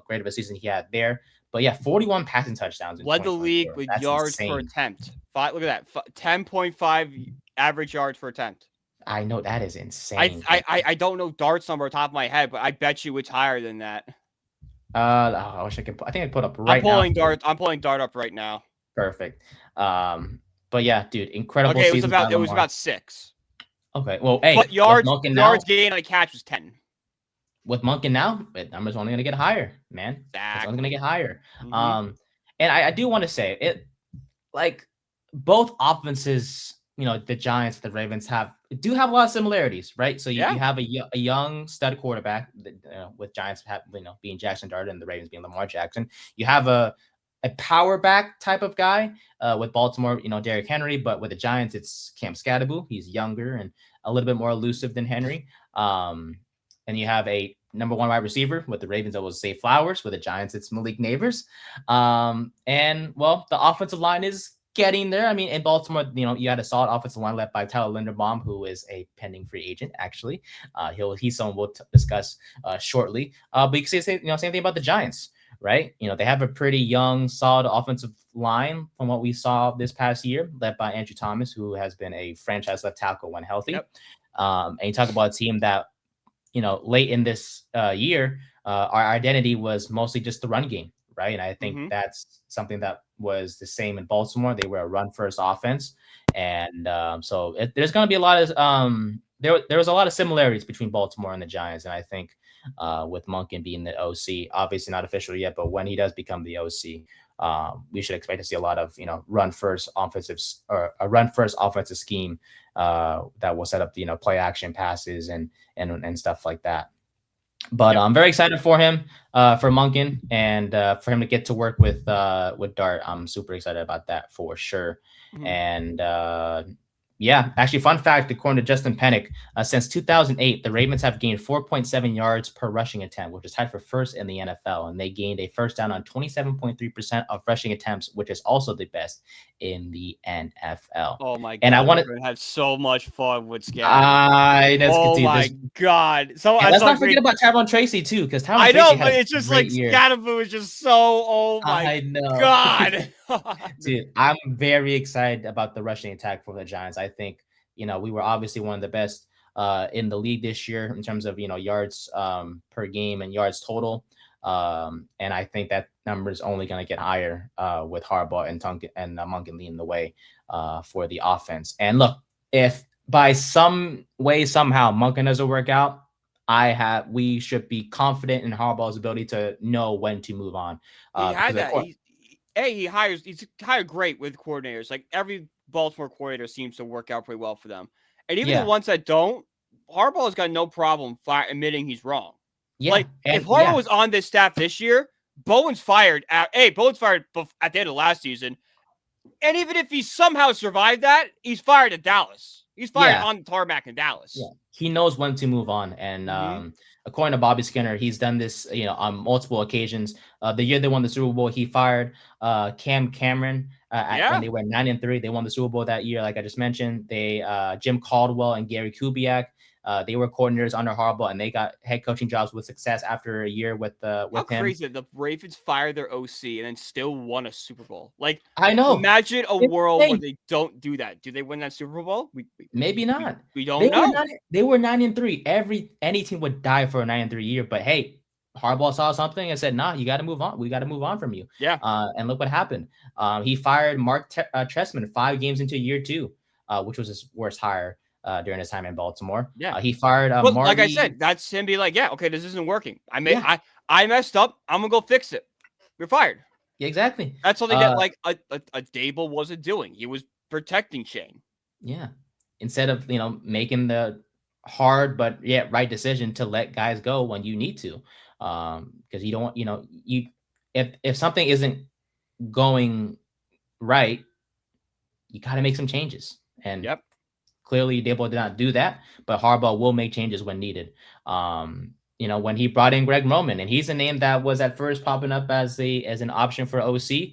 great of a season he had there. But yeah, 41 passing touchdowns. Led the league with yards per attempt. Look at that, 10.5 average yards per attempt. I know that is insane. I don't know Dart's number off the top of my head, but I bet you it's higher than that. I wish I could. I think I put up right now. I'm pulling Dart up right now. Perfect. But yeah, dude, incredible. Okay, it was about 6. Okay, well, hey, but yards gain on a catch was 10. With Monken now, that number's only going to get higher, man. Exactly. It's only going to get higher. And I do want to say it, like both offenses, the Giants, the Ravens do have a lot of similarities, right? So you have a young stud quarterback, with Giants being Jaxson Dart and the Ravens being Lamar Jackson. You have a power back type of guy with Baltimore, Derrick Henry, but with the Giants, it's Cam Scatterboo. He's younger and a little bit more elusive than Henry. And you have a number 1 wide receiver with the Ravens. That was Zay Flowers. With the Giants, it's Malik Neighbors. And well, the offensive line is getting there. I mean, in Baltimore, you had a solid offensive line led by Tyler Linderbaum, who is a pending free agent. Actually, he's someone we'll discuss shortly. But you can say same thing about the Giants, right? They have a pretty young, solid offensive line from what we saw this past year, led by Andrew Thomas, who has been a franchise left tackle when healthy. And you talk about a team that, late in this year, our identity was mostly just the run game, right? And I think that's something that was the same in Baltimore. They were a run-first offense. And so there's going to be a lot of there was a lot of similarities between Baltimore and the Giants. And I think with Monken being the OC, obviously not official yet, but when he does become the OC, we should expect to see a lot of run-first offensive scheme that will set up play action passes and stuff like that. But I'm very excited for him, for Monken, and for him to get to work with Dart. I'm super excited about that for sure. And yeah, actually, fun fact, according to Justin Pennick, since 2008, the Ravens have gained 4.7 yards per rushing attempt, which is tied for first in the NFL. And they gained a first down on 27.3% of rushing attempts, which is also the best in the NFL. Oh, my God. And I want to have so much fun with Scatterboo. My God. So let's not forget about Tyrone Tracy, too, because Tyrone Tracy I know, but it's just like Scatterboo is just so, oh, my God. Dude, I'm very excited about the rushing attack for the Giants. I think, we were obviously one of the best in the league this year in terms of, yards per game and yards total. And I think that number is only going to get higher with Harbaugh and Monken leading the way for the offense. And look, if by some way, somehow Monken doesn't work out, we should be confident in Harbaugh's ability to know when to move on. He had that. He's hired great with coordinators. Like every Baltimore coordinator seems to work out pretty well for them. And even the ones that don't, Harbaugh's got no problem admitting he's wrong. Yeah. Like if Harbaugh was on this staff this year, Bowen's fired at the end of last season. And even if he somehow survived that, he's fired at Dallas. He's fired on the tarmac in Dallas. Yeah. He knows when to move on. And according to Bobby Skinner, he's done this, on multiple occasions. The year they won the Super Bowl, he fired Cam Cameron when they were 9-3. They won the Super Bowl that year, like I just mentioned. They Jim Caldwell and Gary Kubiak. They were coordinators under Harbaugh, and they got head coaching jobs with success after a year with him. How crazy that the Ravens fired their OC and then still won a Super Bowl. Like, I know. Imagine a world where they don't do that. Do they win that Super Bowl? Maybe not. We don't know. They were 9-3. Any team would die for a 9-3 year, but hey, Harbaugh saw something and said, "Nah, you got to move on. We got to move on from you." Yeah. And look what happened. He fired Mark Trestman 5 games into year 2, which was his worst hire during his time in Baltimore. Yeah. He fired Marty. Like I said, that's him be like, okay, this isn't working. I messed up. I'm gonna go fix it. You're fired. Yeah, exactly. That's something that like a Dable wasn't doing. He was protecting Shane. Yeah. Instead of making the hard but right decision to let guys go when you need to. because you don't, if something isn't going right, you got to make some changes. And clearly Dable did not do that, but Harbaugh will make changes when needed. When he brought in Greg Roman, and he's a name that was at first popping up as an option for OC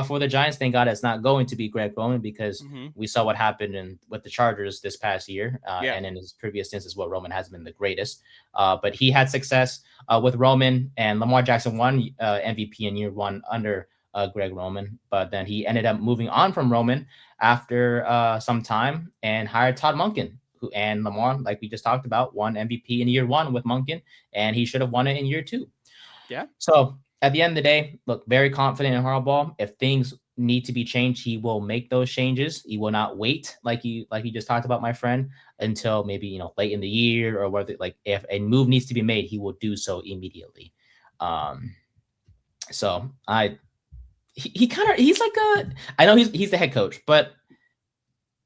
for the Giants. Thank God it's not going to be Greg Roman, because we saw what happened with the Chargers this past year, and in his previous stints as well. Roman has been the greatest, but he had success with Roman, and Lamar Jackson won MVP in year one under Greg Roman, but then he ended up moving on from Roman after some time and hired Todd Monken, and Lamar, like we just talked about, won MVP in year one with Monken, and he should have won it in year two. Yeah. So at the end of the day, look, very confident in Harbaugh. If things need to be changed, he will make those changes. He will not wait, like you just talked about, my friend, until maybe late in the year, or whether if a move needs to be made, he will do so immediately. So he's like I know he's the head coach, but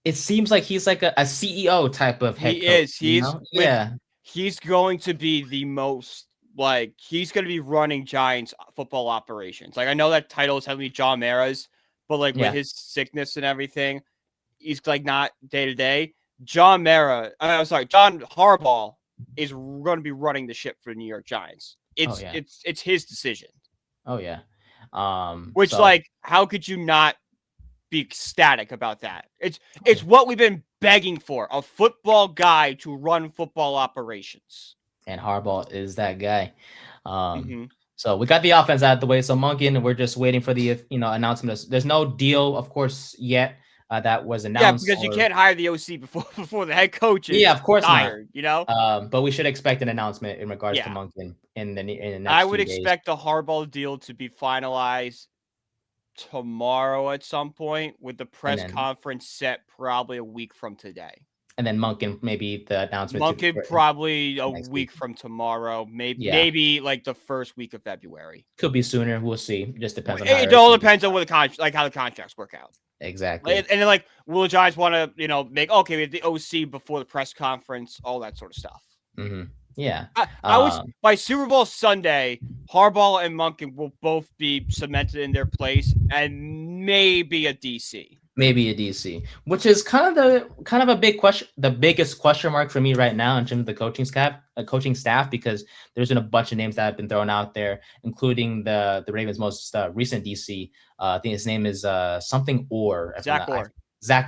it seems like he's like a CEO type of head coach. He is. He's going to be the most, he's going to be running Giants football operations. Like, I know that title is heavily John Mara's, but with his sickness and everything, he's not day to day. John Harbaugh is going to be running the ship for the New York Giants. It's his decision. Oh yeah. How could you not be ecstatic about that? It's what we've been begging for, a football guy to run football operations. And Harbaugh is that guy. So we got the offense out of the way. So Monken, we're just waiting for the announcement. There's no deal, of course, yet that was announced. Yeah, because you can't hire the OC before the head coach is of course hired, But we should expect an announcement in regards to Monken in the next I would few days. expect the Harbaugh deal to be finalized tomorrow at some point, with the press conference set probably a week from today. And then Monken, maybe the announcement. Monken probably a week from tomorrow, maybe the first week of February. Could be sooner. We'll see. It just depends on it all depends on what how the contracts work out. Exactly. And then will the Giants want to we have the OC before the press conference, all that sort of stuff. Yeah. I was by Super Bowl Sunday, Harbaugh and Monken will both be cemented in their place, and maybe a DC. Which is kind of a big question, the biggest question mark for me right now in terms of the coaching staff, because there's been a bunch of names that have been thrown out there, including the Ravens' most recent DC. I think his name is something Orr. Zach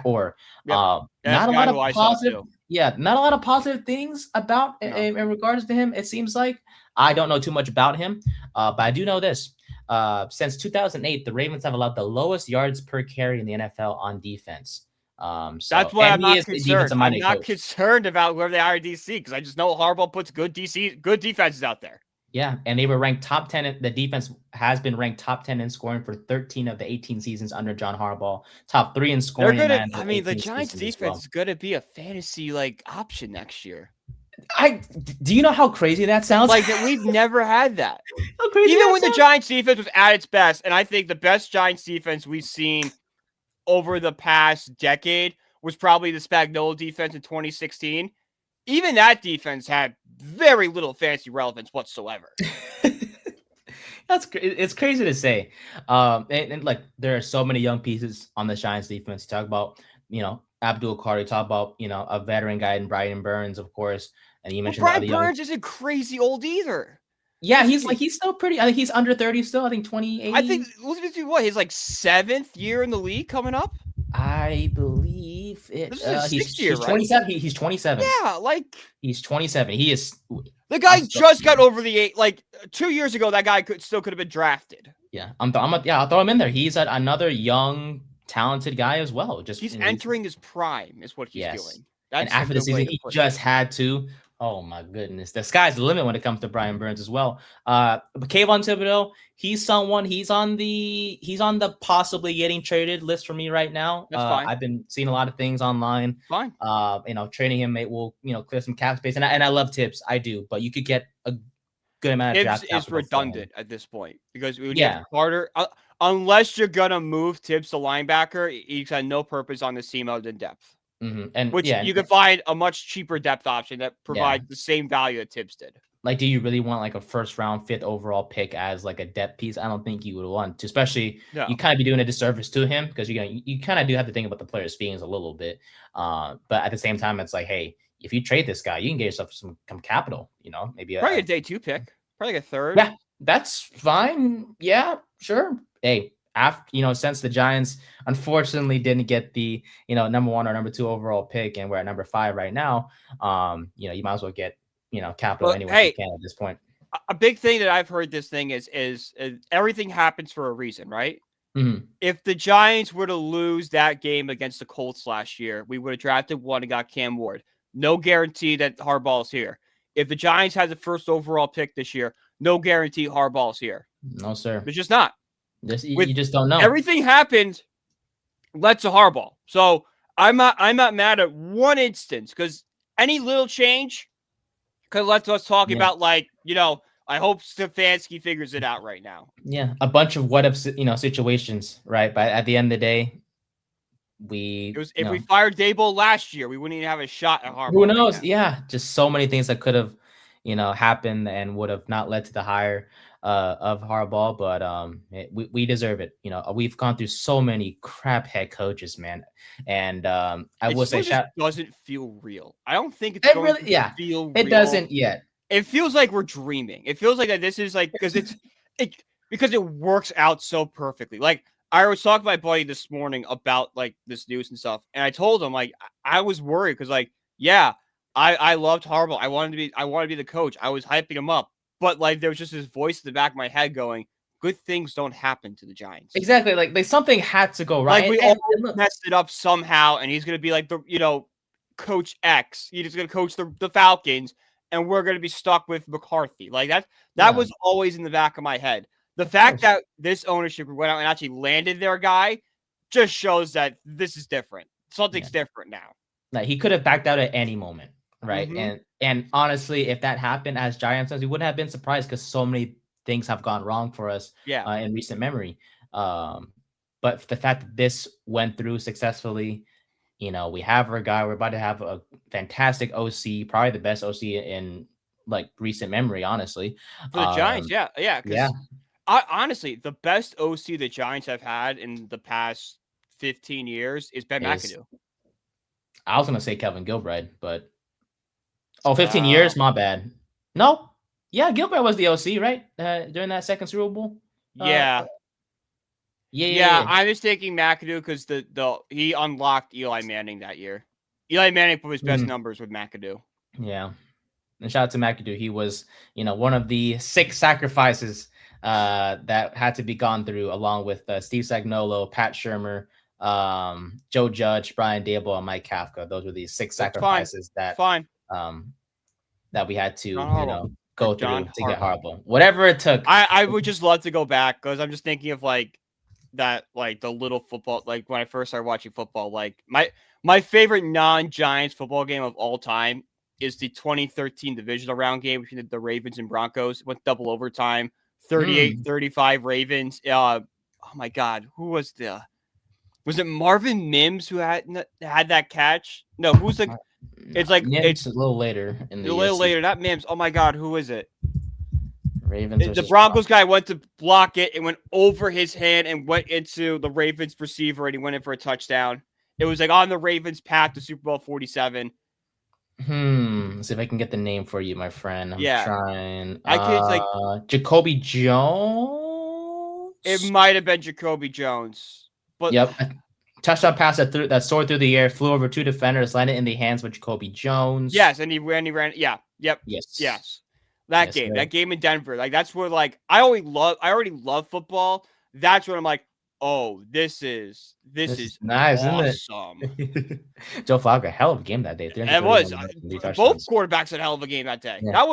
Orr. Yep. Not a lot of positive. Yeah, not a lot of positive things about in regards to him. It seems like I don't know too much about him, but I do know this. Since 2008, the Ravens have allowed the lowest yards per carry in the NFL on defense. That's why I'm not concerned. I'm not concerned about where they are in DC, because I just know Harbaugh puts good defenses out there. Yeah, and they were ranked top 10. The defense has been ranked top 10 in scoring for 13 of the 18 seasons under John Harbaugh. Top 3 in scoring. The Giants defense is going to be a fantasy option next year. Do you know how crazy that sounds? We've never had that. Even when the Giants defense was at its best, and I think the best Giants defense we've seen over the past decade was probably the Spagnuolo defense in 2016. Even that defense had very little fantasy relevance whatsoever. It's crazy to say. And there are so many young pieces on the Giants defense. Talk about, Abdul Carter, talk about, a veteran guy in Brian Burns, of course. And you mentioned Brian Burns isn't crazy old either. Yeah, he's still pretty. I think he's under 30 still. I think 28. I think his 7th year in the league coming up. I believe it. This is his 6th year, he's 27. He's 27. Yeah, he's 27. He is. The guy just got over the 8. 2 years ago, that guy could have been drafted. Yeah, I'll throw him in there. He's another young, talented guy as well. He's entering his prime, is what he's doing. And after the season, he just had to. Oh my goodness, the sky's the limit when it comes to Brian Burns as well. But Kayvon Thibodeau, he's on the possibly getting traded list for me right now. That's fine. I've been seeing a lot of things online. Fine. Trading him will clear some cap space, and I love Tibbs, I do, but you could get a good amount of draft capital. Tibbs is redundant at this point, because we would have Carter. Unless you're gonna move Tibbs to linebacker, he's had no purpose on this team other than depth. Mm-hmm. And you can find a much cheaper depth option that provides the same value that Tibbs did. like, do you really want like a first round, 5th overall pick as like a depth piece? I don't think you would want to, especially you kind of be doing a disservice to him because you kind of do have to think about the player's feelings a little bit. But at the same time, it's like, hey, if you trade this guy, you can get yourself some capital, maybe probably a day 2 pick, probably a 3rd. Yeah, that's fine. Yeah, sure. Hey, after since the Giants unfortunately didn't get the number 1 or number 2 overall pick, and we're at number 5 right now, you might as well get capital anywhere you can at this point. A big thing that I've heard this thing is everything happens for a reason, right? Mm-hmm. If the Giants were to lose that game against the Colts last year, we would have drafted 1 and got Cam Ward. No guarantee that Harbaugh's here. If the Giants had the 1st overall pick this year, no guarantee Harbaugh's here. No, sir. It's just not. You just don't know. Everything happened led to Harbaugh. So I'm not mad at one instance because any little change could let us talking about I hope Stefanski figures it out right now. Yeah, a bunch of what if situations, right? But at the end of the day, if we fired Daboll last year, we wouldn't even have a shot at Harbaugh. Who knows? Right, yeah, just so many things that could have happened and would have not led to the hire of Harbaugh. But we deserve it. We've gone through so many crap head coaches, man. And I will say, doesn't feel real. I don't think it really feel real. It doesn't yet. It feels like we're dreaming. It feels like that this is like because because it works out so perfectly. Like I was talking to my buddy this morning about like this news and stuff, and I told him like I was worried because I loved Harbaugh. I wanted to be the coach. I was hyping him up, but like there was just this voice in the back of my head going, "Good things don't happen to the Giants." Exactly. Like something had to go right. Like we all messed it up somehow, and he's gonna be like the Coach X. He's gonna coach the Falcons, and we're gonna be stuck with McCarthy. Like that was always in the back of my head. The fact that this ownership went out and actually landed their guy just shows that this is different. Something's different now. Like he could have backed out at any moment, right? Mm-hmm. And honestly, if that happened as Giants fans, we wouldn't have been surprised because so many things have gone wrong for us in recent memory. But the fact that this went through successfully, we have our guy. We're about to have a fantastic OC, probably the best OC in like recent memory, honestly. For the Giants, yeah. Honestly, the best OC the Giants have had in the past 15 years is Ben McAdoo. I was going to say Kevin Gilbride, but 15 years? My bad. No. Yeah, Gilbride was the OC, right? During that second Super Bowl? Yeah. I'm just taking McAdoo because he unlocked Eli Manning that year. Eli Manning put his best numbers with McAdoo. Yeah. And shout out to McAdoo. He was, one of the 6 sacrifices that had to be gone through, along with Steve Sagnuolo, Pat Shurmur, Joe Judge, Brian Daboll, and Mike Kafka. Those were the 6 sacrifices that we had to go through to get Harbaugh. Whatever it took. I would just love to go back because I'm just thinking of like that, like the little football, like when I first started watching football. Like my favorite non-Giants football game of all time is the 2013 divisional round game between the Ravens and Broncos. It went double overtime. 38-35 Ravens. Oh my God, who was it Marvin Mims who had that catch? No, who's the? It's like Mims a little later in the later. Not Mims. Oh my God, who is it? Ravens. The Broncos guy went to block it and went over his hand and went into the Ravens receiver and he went in for a touchdown. It was like on the Ravens' path to Super Bowl 47. Let's see if I can get the name for you, my friend. I'm trying. I can't like Jacoby Jones. It might have been Jacoby Jones, but touchdown pass that soared through the air, flew over 2 defenders, landed in the hands of Jacoby Jones. Yes, and he ran. Yeah, yep. Yes. That game in Denver, like that's where like I already love football. That's when I'm like, oh, this is nice, awesome. Isn't it? Joe Flacco, a hell of a game that day. It was. Both quarterbacks had a hell of a game that day. Yeah. That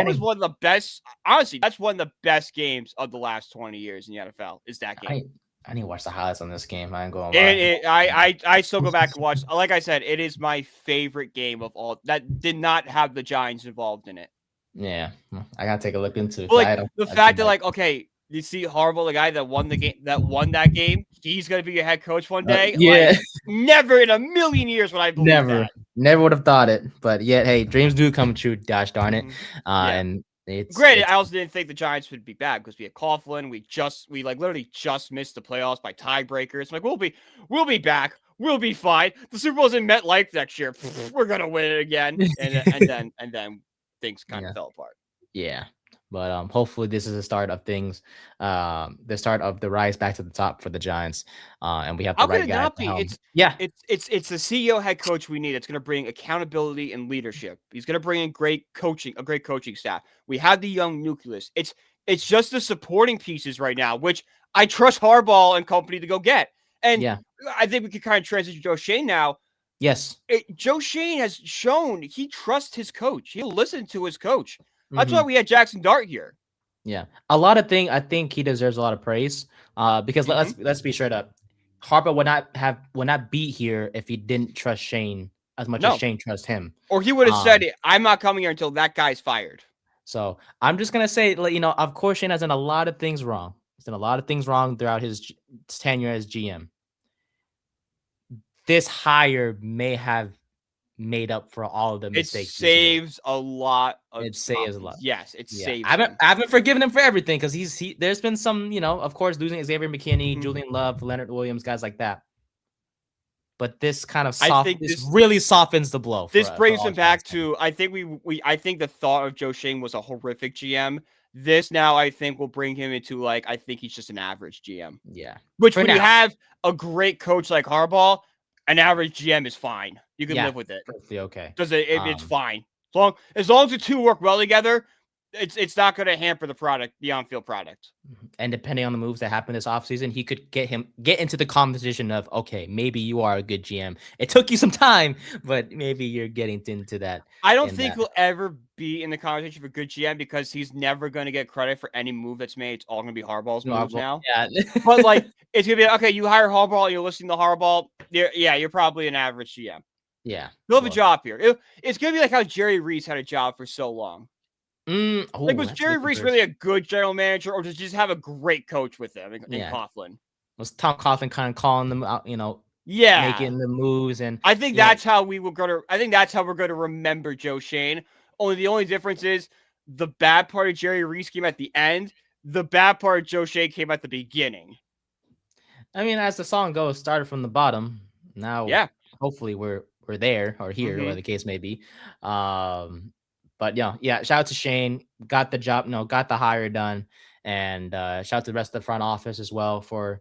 was one of the best. Honestly, that's one of the best games of the last 20 years in the NFL. Is that game? I need to watch the highlights on this game. I ain't going. I still go back and watch. Like I said, it is my favorite game of all that did not have the Giants involved in it. Yeah, I gotta take a look into it. Like the fact that like okay. You see Harbaugh, the guy that won that game, he's gonna be your head coach one day. Like, never in a million years would I believe that. Never would have thought it. But yet, hey, dreams do come true. Gosh darn it! And Granted, It's I also didn't think the Giants would be bad because we had Coughlin. We literally just missed the playoffs by tiebreakers. I'm like, we'll be back. We'll be fine. The Super Bowl's in MetLife next year. We're gonna win it again. And then things kind of yeah. fell apart. Yeah. But hopefully this is the start of things, the start of the rise back to the top for the Giants. And we have the How could right it guy at not the be? helm. Yeah. It's the CEO head coach we need. It's going to bring accountability and leadership. He's going to bring in a great coaching staff. We have the young nucleus. It's just the supporting pieces right now, which I trust Harbaugh and company to go get. And Yeah. I think we can kind of transition to Joe Shane now. Yes. Joe Shane has shown he trusts his coach. He'll listen to his coach. That's why Mm-hmm. we had Jaxson Dart here. Yeah. A lot of things. I think he deserves a lot of praise. Because let's be straight up. Harbaugh would not be here if he didn't trust Shane as much as No. Shane trusts him. Or he would have said, I'm not coming here until that guy's fired. So I'm just gonna say, of course, Shane has done a lot of things wrong. He's done a lot of things wrong throughout his tenure as GM. This hire may have made up for all of the mistakes. It saves a lot of it saves a lot. Yes, it saves I him. haven't forgiven him for everything because there's been some, of course, losing Xavier McKinney, Julian Love, Leonard Williams, guys like that. But this kind of really softens the blow. This brings him back to I think I think the thought of Joe Shane was a horrific GM. This now I think will bring him into I think he's just an average GM. Yeah. Which when you have a great coach like Harbaugh, an average GM is fine. You can live with it. Perfectly okay. Because it's fine. As long as the two work well together, it's not going to hamper the on-field product. And depending on the moves that happen this offseason, he could get into the conversation of, okay, maybe you are a good GM. It took you some time, but maybe you're getting into that. I don't think he'll ever be in the conversation for good GM because he's never going to get credit for any move that's made. It's all going to be Harbaugh's moves now. Yeah. But it's going to be, okay, you hire Harbaugh, you're listening to Harbaugh. You're probably an average GM. Yeah. He'll have a job here. It's going to be like how Jerry Reese had a job for so long. Was Jerry Reese really a good general manager, or did he just have a great coach with him in Coughlin? Was Tom Coughlin kind of calling them out, making the moves? And I think that's how we will go to. I think that's how we're going to remember Joe Shane. The only difference is the bad part of Jerry Reese came at the end. The bad part of Joe Shane came at the beginning. I mean, as the song goes, started from the bottom. Now, hopefully we're there or here, or the case may be. But shout out to Shane, got the job, got the hire done, and shout out to the rest of the front office as well for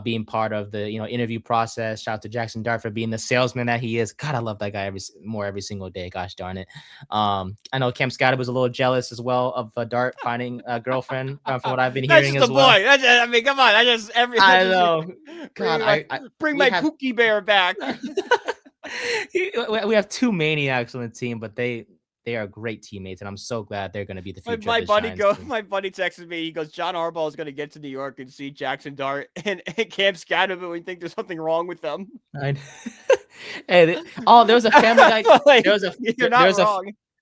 being part of the interview process. Shout out to Jaxson Dart for being the salesman that he is. God, I love that guy every single day. Gosh darn it. I know Cam Scott was a little jealous as well of Dart finding a girlfriend from what I've been hearing as well. Boy. I mean, come on. I know. God, bring my Pookie Bear back. We have two maniacs on the team, but they are great teammates, and I'm so glad they're going to be the future. My buddy texted me. He goes, John Harbaugh is going to get to New York and see Jaxson Dart and Cam Scott, but we think there's something wrong with them. There was a Family Guy.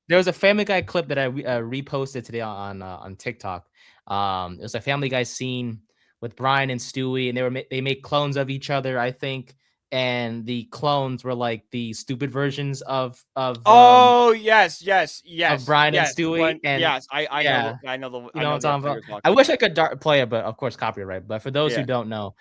There was a Family Guy clip that I reposted today on TikTok. It was a Family Guy scene with Brian and Stewie, and they made clones of each other, I think. And the clones were like the stupid versions of yes of Brian and Stewie. I know what I'm talking about. I wish I could play it, but of course copyright. But for those who don't know,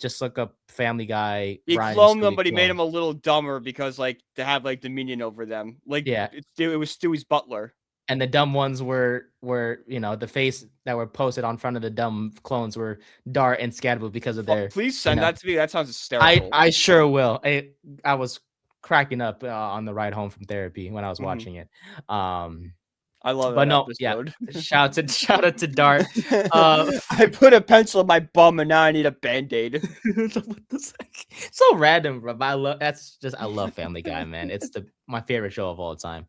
just look up Family Guy. He cloned them, but he made them a little dumber because to have dominion over them. It was Stewie's butler. And the dumb ones were the face that were posted on front of the dumb clones were Dart and Scatterbo because of their. Please send that to me. That sounds hysterical. I sure will. I was cracking up on the ride home from therapy when I was watching it. I love it. But no, episode. Shout out to Dart. I put a pencil in my bum and now I need a Band-Aid. So random, bro. I love Family Guy, man. It's my favorite show of all time.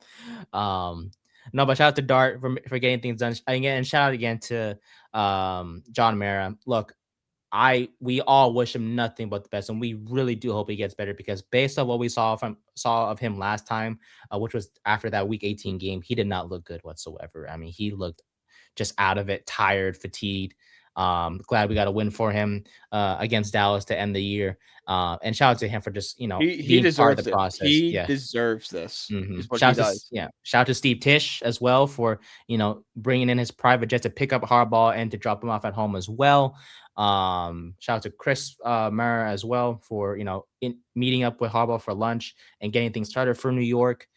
No, but shout out to Dart for getting things done. And shout out again to John Mara. Look, we all wish him nothing but the best, and we really do hope he gets better because based on what we saw of him last time, which was after that Week 18 game, he did not look good whatsoever. I mean, he looked just out of it, tired, fatigued. Glad we got a win for him against Dallas to end the year. And shout out to him for just, He being part of deserves the it. process. He Yeah. deserves this. Is what Shout he out to does. shout out to Steve Tisch as well for bringing in his private jet to pick up Harbaugh and to drop him off at home as well. Shout out to Chris Murr as well for meeting up with Harbaugh for lunch and getting things started for New York.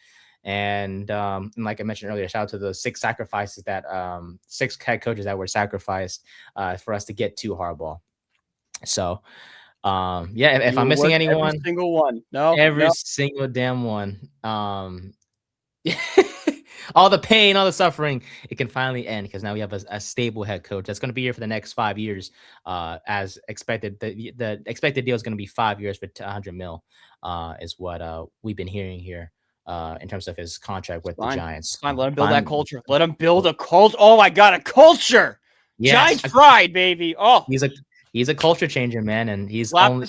And like I mentioned earlier, shout out to the 6 sacrifices that 6 head coaches that were sacrificed for us to get to Harbaugh. So yeah, if I'm missing anyone, every single one. No, every single damn one. All the pain, all the suffering, it can finally end because now we have a stable head coach that's going to be here for the next 5 years, as expected. The expected deal is going to be 5 years for 100 mil, is what we've been hearing here, in terms of his contract with the Giants. Fine, let him build that culture. Let him build a culture. Oh my God, a culture! Yes. Giants pride, baby. Oh, he's a culture changer, man, and he's I'm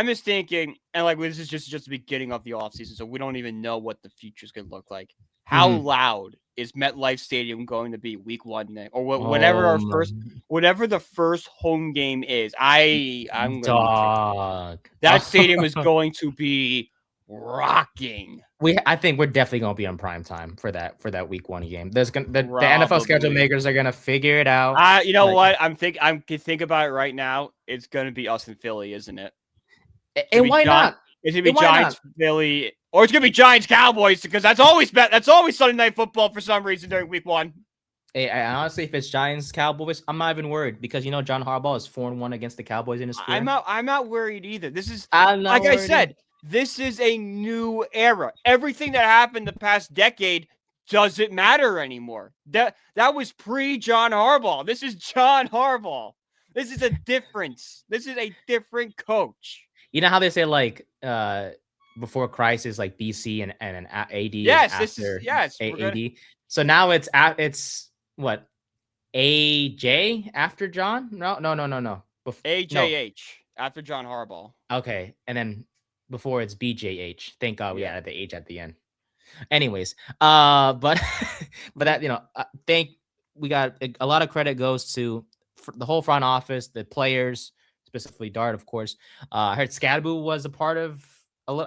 just thinking, and like this is just the beginning of the offseason, so we don't even know what the future is going to look like. How loud is MetLife Stadium going to be week 1 or whenever whatever the first home game is? I'm going to that stadium is going to be rocking. I think we're definitely going to be on prime time for that week 1 game. There's the NFL schedule makers are going to figure it out. You know what? I'm think about it right now. It's going to be us and Philly, isn't it? And why not? It's going to be Giants, Philly, or it's going to be Giants, Cowboys, because that's always Sunday Night Football for some reason during week 1. Hey, honestly, if it's Giants, Cowboys, I'm not even worried because John Harbaugh is 4-1 against the Cowboys in his career. I'm not worried either. This is I said. This is a new era. Everything that happened the past decade doesn't matter anymore. That was pre-John Harbaugh. This is John Harbaugh. This is a difference. This is a different coach. You know how they say before Christ is like BC and an AD. Yes, AD. So now it's what? AJ after John? No. AJH after John Harbaugh. Okay, and then before it's BJH. Thank God we added the H at the end. Anyways, but that I think we got a lot of credit goes to the whole front office, the players, specifically Dart, of course. I heard Scadaboo was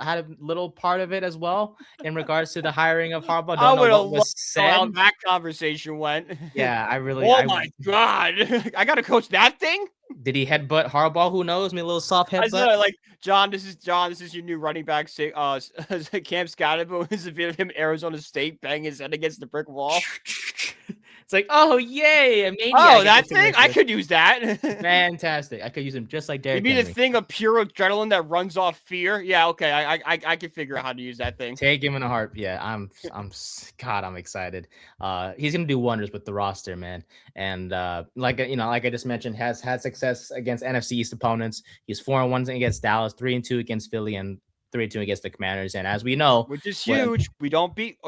had a little part of it as well in regards to the hiring of Harbaugh. Don't know what was said. How that conversation went. Yeah, my God, I gotta coach that thing. Did he headbutt Harbaugh? Who knows? Me a little soft headbutt. I like John. This is your new running back. Camp Scadaboo is a bit of him. Arizona State banging his head against the brick wall. It's like, oh yay, a maniac. Oh, that thing, I could use that. Fantastic. I could use him just like Derrick Henry. You mean the thing of pure adrenaline that runs off fear? Yeah, okay. I can figure out how to use that thing. Take him in a heart. Yeah, I'm excited. He's gonna do wonders with the roster, man. And like I just mentioned, has had success against NFC East opponents. He's 4-1 against Dallas, 3-2 against Philly, and 3-2 against the Commanders. And as we know, which is huge, we beat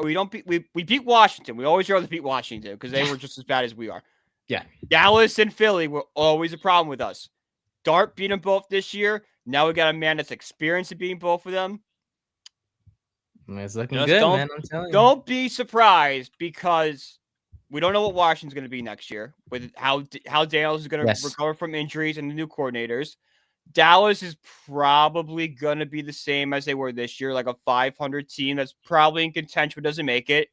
Washington. We always rather beat Washington because they were just as bad as we are. Yeah. Dallas and Philly were always a problem with us. Dart beat them both this year. Now we got a man that's experienced in beating both of them. It's looking good, man. I'm telling you. Don't be surprised because we don't know what Washington's going to be next year with how Daniels is going to recover from injuries and the new coordinators. Dallas is probably going to be the same as they were this year, like a 500 team that's probably in contention but doesn't make it.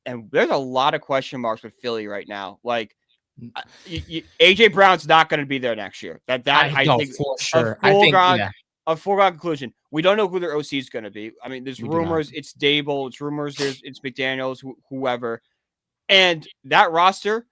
And there's a lot of question marks with Philly right now. Like, AJ Brown's not going to be there next year. I think for sure. A foregone conclusion. We don't know who their OC is going to be. I mean, there's rumors it's Dable. It's rumors it's McDaniels, whoever. And that roster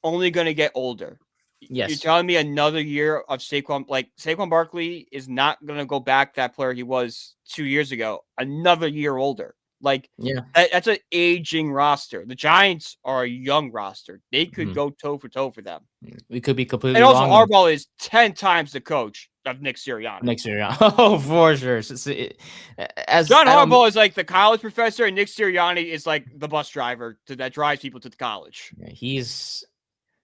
only going to get older. Yes. You're telling me another year of Saquon, like Saquon Barkley is not going to go back that player he was 2 years ago, another year older. Like, that's an aging roster. The Giants are a young roster. They could go toe for toe for them. We could be completely wrong. And also, Harbaugh is 10 times the coach of Nick Sirianni. Oh, for sure. John Harbaugh is like the college professor, and Nick Sirianni is like the bus driver that drives people to the college. Yeah, he's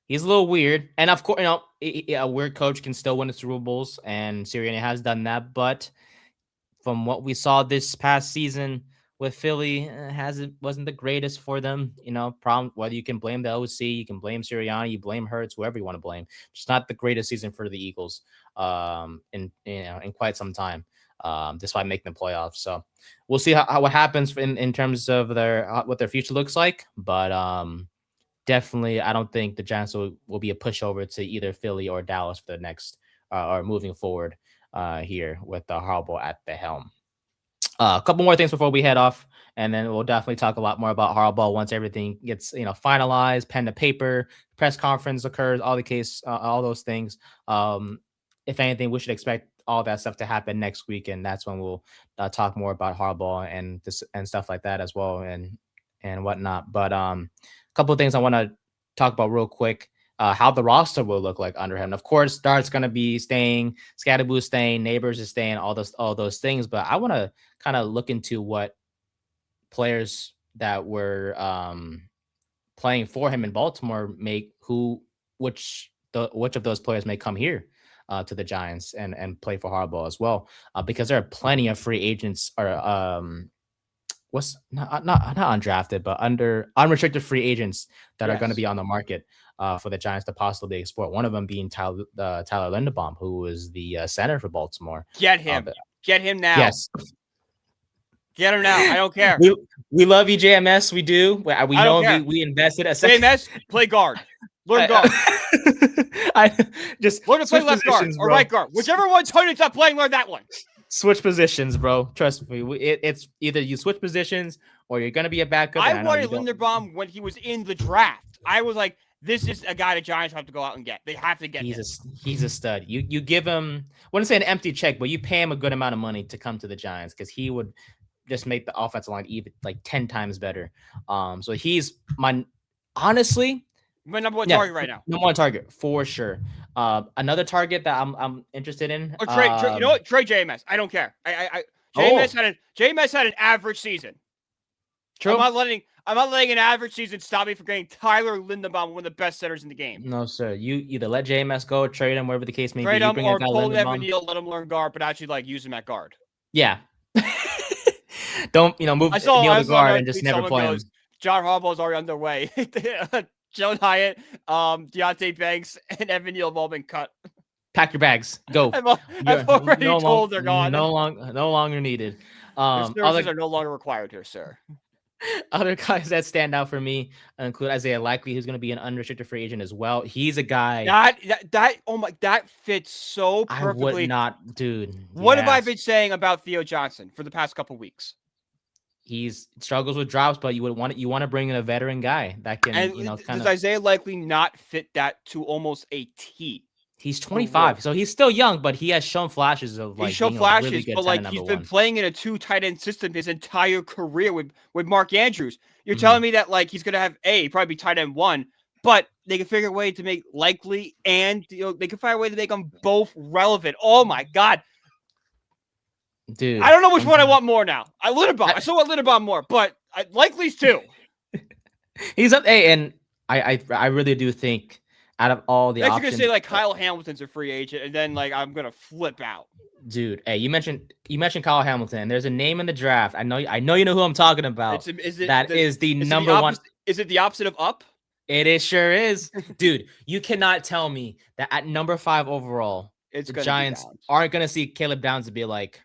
a little weird. And of course, a weird coach can still win the Super Bowls, and Sirianni has done that. But from what we saw this past season with Philly wasn't the greatest for them. Problem whether you can blame the OC, you can blame Sirianni, you blame Hurts, whoever you want to blame. Just not the greatest season for the Eagles in quite some time, despite making the playoffs. So we'll see what happens in terms of what their future looks like. But definitely, I don't think the Giants will be a pushover to either Philly or Dallas for the next or moving forward here with Harbaugh at the helm. A couple more things before we head off, and then we'll definitely talk a lot more about Harbaugh once everything gets finalized, pen to paper, press conference occurs, all those things. If anything, we should expect all that stuff to happen next week, and that's when we'll talk more about Harbaugh and stuff like that as well, and whatnot. But a couple of things I want to talk about real quick. How the roster will look like under him. Of course, Dart's going to be staying, Scadaboo's staying, Neighbors is staying, all those things. But I want to kind of look into what players that were playing for him in Baltimore which of those players may come here to the Giants and play for Harbaugh as well, because there are plenty of free agents or what's not undrafted, but unrestricted free agents that are going to be on the market for the Giants to possibly exploit. One of them being Tyler Linderbaum, who is the center for Baltimore. Get him. Get him now. Yes. Get him now. I don't care. We love you, JMS. We do. We know we invested a second. JMS, play guard. Learn guard. I just learn to play left guard or right guard. Whichever one Tony's not playing, learn that one. Switch positions, bro. Trust me. It's either you switch positions or you're going to be a backup. I wanted Linderbaum when he was in the draft. I was like, this is a guy the Giants have to go out and get. They have to get him. He's a stud. You give him, I wouldn't say an empty check, but you pay him a good amount of money to come to the Giants because he would just make the offensive line even like 10 times better. So he's honestly my number one target right now. Number one target for sure. Another target that I'm interested in. Or Trey, you know what? Trey JMS. I don't care. JMS had an average season. True. I'm not letting an average season stop me from getting Tyler Linderbaum, one of the best centers in the game. No, sir. You either let JMS go, trade him, wherever the case may be. Trade him or pull Evan Neal, let him learn guard, but actually use him at guard. Yeah. Don't move Neal to guard and just never play him. John Harbaugh is already underway. Joan Hyatt, Deontay Banks, and Evan Neal have all been cut. Pack your bags. Go. I've already told they're gone. No longer needed. Services are no longer required here, sir. Other guys that stand out for me include Isaiah Likely, who's going to be an unrestricted free agent as well. He's a guy that fits so perfectly. I would not, dude. What have I been saying about Theo Johnson for the past couple weeks? He's struggles with drops, but you want to bring in a veteran guy that can, does Isaiah Likely not fit that to almost a T? He's 25, so he's still young, but he has shown flashes of but he's been playing in a 2 tight end system his entire career with Mark Andrews. You're telling me that he's gonna have probably be tight end 1, but they can figure a way to make Likely and they can find a way to make them both relevant. Oh my god, dude! I don't know which one I want more now. I still want Linderbaum more, but Likely's too. He's up, and I really do think. Out of all the options, you're gonna say Kyle Hamilton's a free agent, and then I'm gonna flip out. Dude, hey, you mentioned Kyle Hamilton. There's a name in the draft. I know you know who I'm talking about. Is the number one. Is it the opposite of up? It sure is, dude. You cannot tell me that at number 5 overall, the Giants aren't gonna see Caleb Downs to be like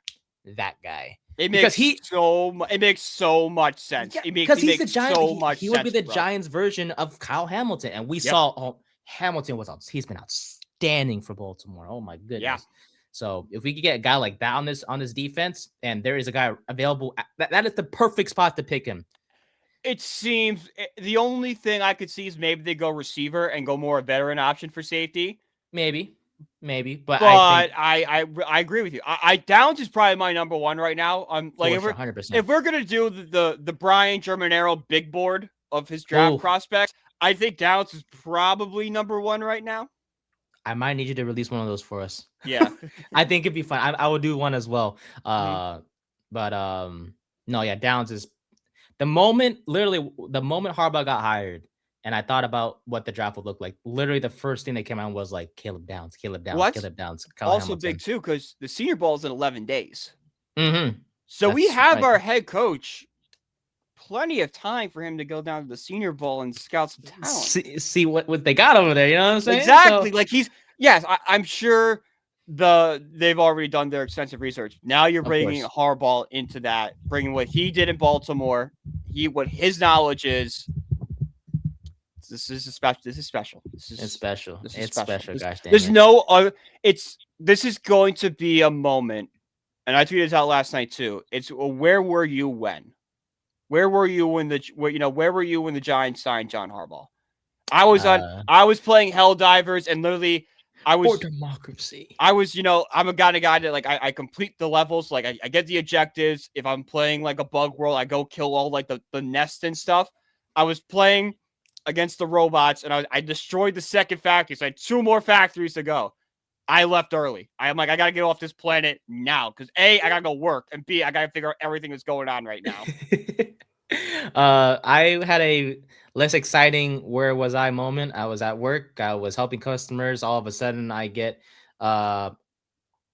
that guy. It makes so much sense. Because he's the Giants. He would be the Giants version of Kyle Hamilton, and we saw. Hamilton he's been outstanding for Baltimore. Oh my goodness. Yeah. So if we could get a guy like that on this defense, and there is a guy available, that is the perfect spot to pick him. It seems the only thing I could see is maybe they go receiver and go more a veteran option for safety. Maybe, but I agree with you. Downs is probably my number 1 right now. If we're gonna do the Brian Germanero big board of his draft prospects, I think Downs is probably number 1 right now. I might need you to release one of those for us. Yeah. I think it'd be fun. I will do one as well. But no, yeah, Downs is the moment Harbaugh got hired and I thought about what the draft would look like. Literally the first thing that came out was Caleb Downs. Kyle also Hamilton. Big too, because the Senior Bowl is in 11 days. Mm-hmm. So we have our head coach plenty of time for him to go down to the Senior Bowl and scout some talent. See what they got over there. You know what I'm saying? Exactly. So, like I'm sure they've already done their extensive research. Now you're bringing Harbaugh into that, bringing what he did in Baltimore, what his knowledge is. This is special. This is special. It's special. It's special. Gosh dang. There's no other. This is going to be a moment, and I tweeted this out last night too. It's where were you when? Where were you when where were you when the Giants signed John Harbaugh? I was playing Helldivers, and literally for democracy. I was, I'm a guy that like I complete the levels, like I get the objectives. If I'm playing like a bug world, I go kill all like the nests and stuff. I was playing against the robots, and I destroyed the second factory, so I had 2 more factories to go. I left early. I'm like, I gotta get off this planet now, because A, I gotta go work, and B, I gotta figure out everything that's going on right now. I had a less exciting where was I moment. I was at work. I was helping customers. All of a sudden, I get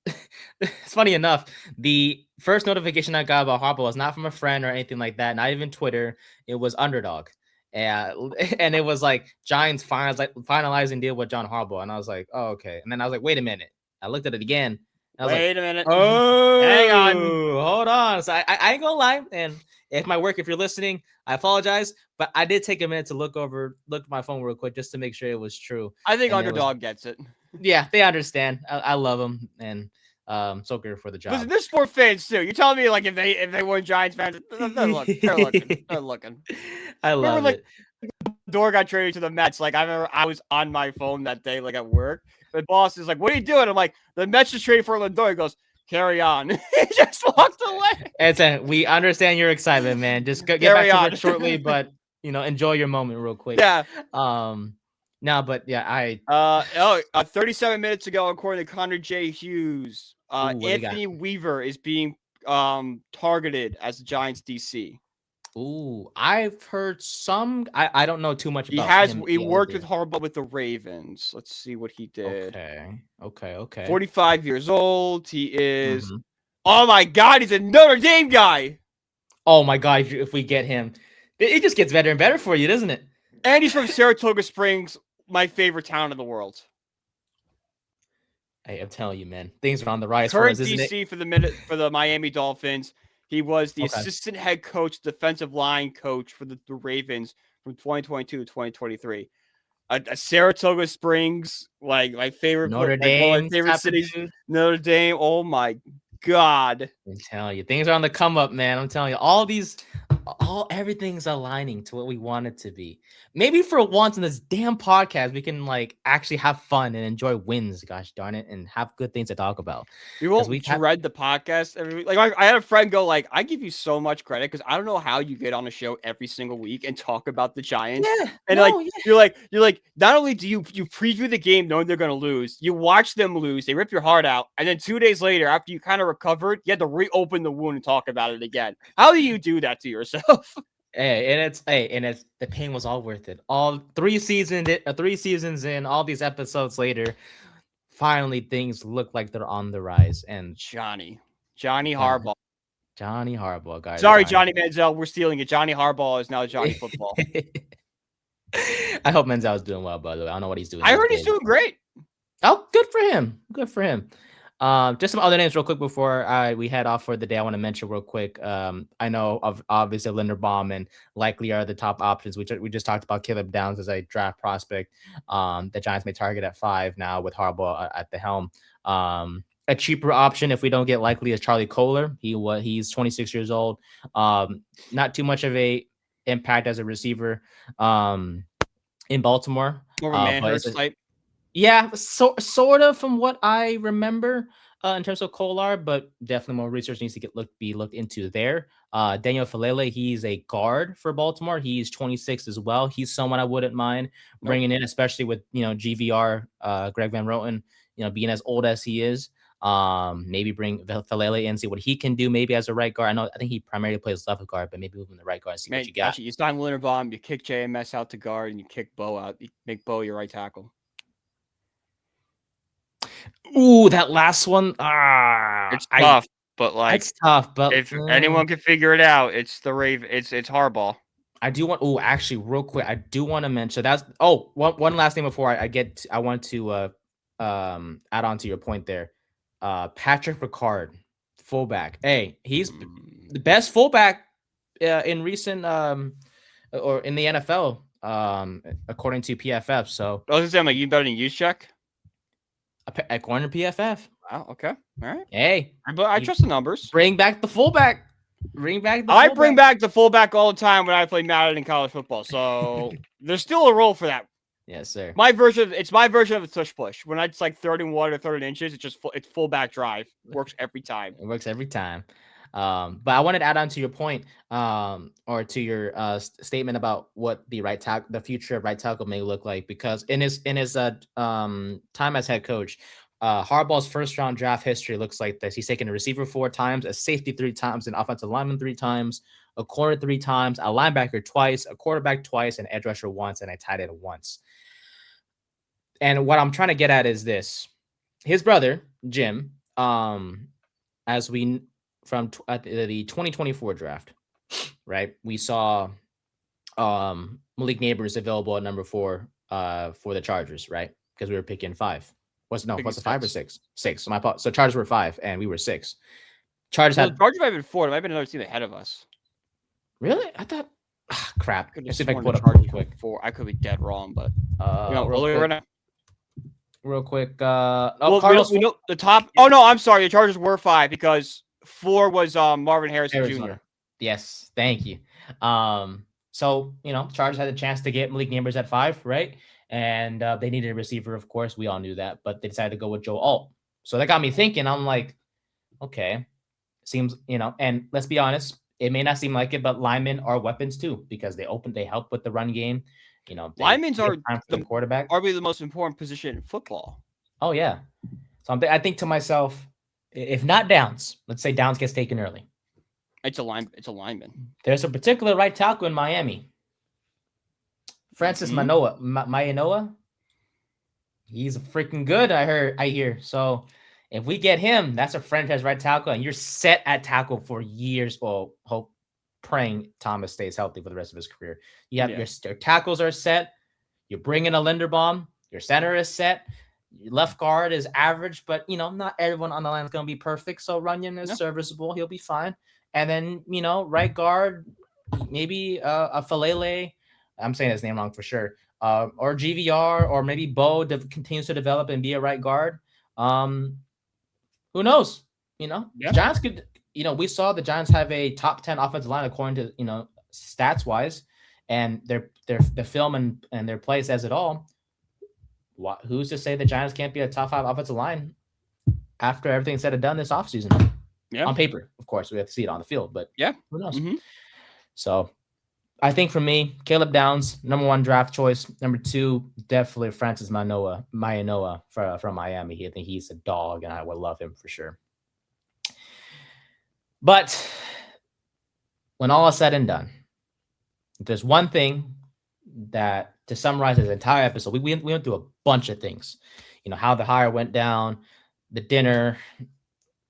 it's funny enough, the first notification I got about Harbaugh was not from a friend or anything like that, not even Twitter. It was Underdog. And it was like Giants finalizing deal with John Harbaugh. And I was like, oh, okay. And then I was like, wait a minute. I looked at it again. Wait a minute. Oh, hang on. Hold on. So I ain't gonna lie. And if you're listening, I apologize. But I did take a minute to look at my phone real quick just to make sure it was true. I think Underdog gets it. Yeah, they understand. I love them. And so good for the job. Listen, they're sport fans too. You're telling me like if they weren't Giants fans, they're looking. I love it. Door got traded to the Mets. Like I remember, I was on my phone that day, like at work. The boss is like, "What are you doing?" I'm like, "The Mets just traded for Lindor." He goes, "Carry on." He just walked away. We understand your excitement, man. Just get back to work shortly, but enjoy your moment real quick. Yeah. No, but yeah, 37 minutes ago, according to Connor J. Hughes, Anthony Weaver is being targeted as the Giants DC. Ooh, I've heard some. I don't know too much about him. He worked with Harbaugh with the Ravens. Let's see what he did. Okay. 45 years old. He is. Mm-hmm. Oh my God, he's a Notre Dame guy. Oh my God, if we get him, it just gets better and better for you, doesn't it? And he's from Saratoga Springs, my favorite town in the world. Hey, I'm telling you, man, things are on the rise. Current for us, isn't DC it? for the Miami Dolphins. He was the assistant head coach, defensive line coach for the Ravens from 2022 to 2023. A Saratoga Springs, like my favorite, Notre Dame, one of my favorite cities. Notre Dame. Oh my God! I'm telling you, things are on the come up, man. I'm telling you, everything's aligning to what we want it to be. Maybe for once in this damn podcast, we can like actually have fun and enjoy wins. Gosh darn it, and have good things to talk about. We won't dread the podcast every week. Like I had a friend go like, "I give you so much credit because I don't know how you get on a show every single week and talk about the Giants." Yeah, and you're like, not only do you preview the game knowing they're gonna lose, you watch them lose, they rip your heart out, and then 2 days later, after you kind of recovered, you had to reopen the wound and talk about it again. How do you do that to yourself? And it's the pain was all worth it. All 3 seasons in, all these episodes later, finally things look like they're on the rise. And Johnny Harbaugh, guys. Sorry, Johnny Manziel, we're stealing it. Johnny Harbaugh is now Johnny Football. I hope Manziel's doing well, by the way. I don't know what he's doing. I heard he's doing great. Oh, good for him. Just some other names real quick before we head off for the day. I want to mention real quick. I know of obviously Linderbaum and likely are the top options. We just talked about Caleb Downs as a draft prospect. The Giants may target at 5 now with Harbaugh at the helm. A cheaper option if we don't get likely is Charlie Kohler. He's 26 years old. Not too much of a impact as a receiver in Baltimore. More of a Manhurst type. Yeah, sort of from what I remember in terms of Kolar, but definitely more research needs to be looked into there. Daniel Falele, he's a guard for Baltimore. He's 26 as well. He's someone I wouldn't mind bringing in, especially with GVR, Greg Van Roten, being as old as he is. Maybe bring Falele in, see what he can do. Maybe as a right guard. I think he primarily plays left guard, but maybe move him the right guard and see what you got. Actually, you sign Linderbaum, you kick JMS out to guard, and you kick Bo out. You make Bo your right tackle. Ooh, that last one. It's tough. But like, it's tough. But if anyone can figure it out, it's the It's Harbaugh. I do want. Oh, actually, real quick, I do want to mention that's. Oh, one last thing before I want to add on to your point there. Patrick Ricard, fullback. Hey, he's the best fullback in recent or in the NFL according to PFF. So I was gonna say, I'm like, you better than Juszczyk? According to PFF. Wow. Okay. All right. Hey, But I trust the numbers. Bring back the fullback. Bring back the. I bring back the fullback all the time when I play Madden in college football. So there's still a role for that. Yes, sir. It's my version of a tush push. When it's like 31 or 30 inches, it's fullback drive. Works every time. It works every time. But I wanted to add on to your point, or to your statement about what the future of right tackle may look like, because in his time as head coach, Harbaugh's first round draft history looks like this. He's taken a receiver 4 times, a safety 3 times, an offensive lineman 3 times, a corner 3 times, a linebacker twice, a quarterback twice, an edge rusher once, and a tight end once. And what I'm trying to get at is this: his brother Jim, as we from the 2024 draft, right? We saw Malik Neighbors available at number 4 for the Chargers, right? Because we were picking 5. Was it 5 or 6? 6. So Chargers were 5 and we were 6. Chargers might have been 4. There might have been another team ahead of us. Really? I thought. Crap. Let's see if I can put up real quick. 4. I could be dead wrong, but real quick. We know the top. Oh no, I'm sorry. The Chargers were 5 because 4 was Marvin Harrison Jr. Yes, thank you. So Chargers had a chance to get Malik Neighbors at 5, right? And they needed a receiver, of course. We all knew that, but they decided to go with Joe Alt. So that got me thinking. I'm like, okay, seems and let's be honest, it may not seem like it, but linemen are weapons too, because they help with the run game. Linemen are the quarterback. Arguably the most important position in football. Oh yeah. So I think to myself, if not Downs, let's say Downs gets taken early. It's a lineman. There's a particular right tackle in Miami. Francis Manoa. He's freaking good, I hear. So if we get him, that's a franchise right tackle, and you're set at tackle for years. Well, praying Thomas stays healthy for the rest of his career. You have your tackles are set. You're bringing a Linderbaum. Your center is set. Your left guard is average, but not everyone on the line is going to be perfect. So Runyon is serviceable. He'll be fine. And then right guard, maybe a Falele. I'm saying his name wrong for sure. Or GVR, or maybe Bo continues to develop and be a right guard. Who knows? Giants could. We saw the Giants have a top 10 offensive line according to stats wise, and their film and their play says it all. Who's to say the Giants can't be a top 5 offensive line after everything's said and done this offseason? Yeah. On paper, of course, we have to see it on the field, but who knows? Mm-hmm. So I think for me, Caleb Downs, number 1 draft choice. Number 2, definitely Francis Manoa from Miami. I think he's a dog, and I would love him for sure. But when all is said and done, if there's one thing that, to summarize this entire episode, we went through a bunch of things. How the hire went down, the dinner,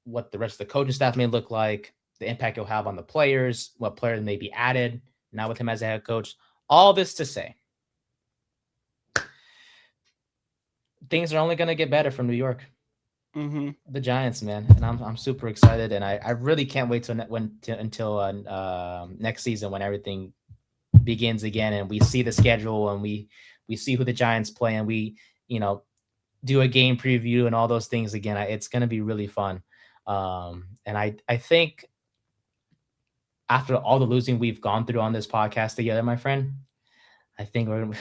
what the rest of the coaching staff may look like, the impact it'll have on the players, what players may be added now with him as a head coach. All this to say, things are only going to get better from New York. Mm-hmm. The Giants, man, and I'm super excited, and I really can't wait until next season when everything begins again and we see the schedule and we see who the Giants play and we do a game preview and all those things again. It's going to be really fun, and I think after all the losing we've gone through on this podcast together, my friend, I think we're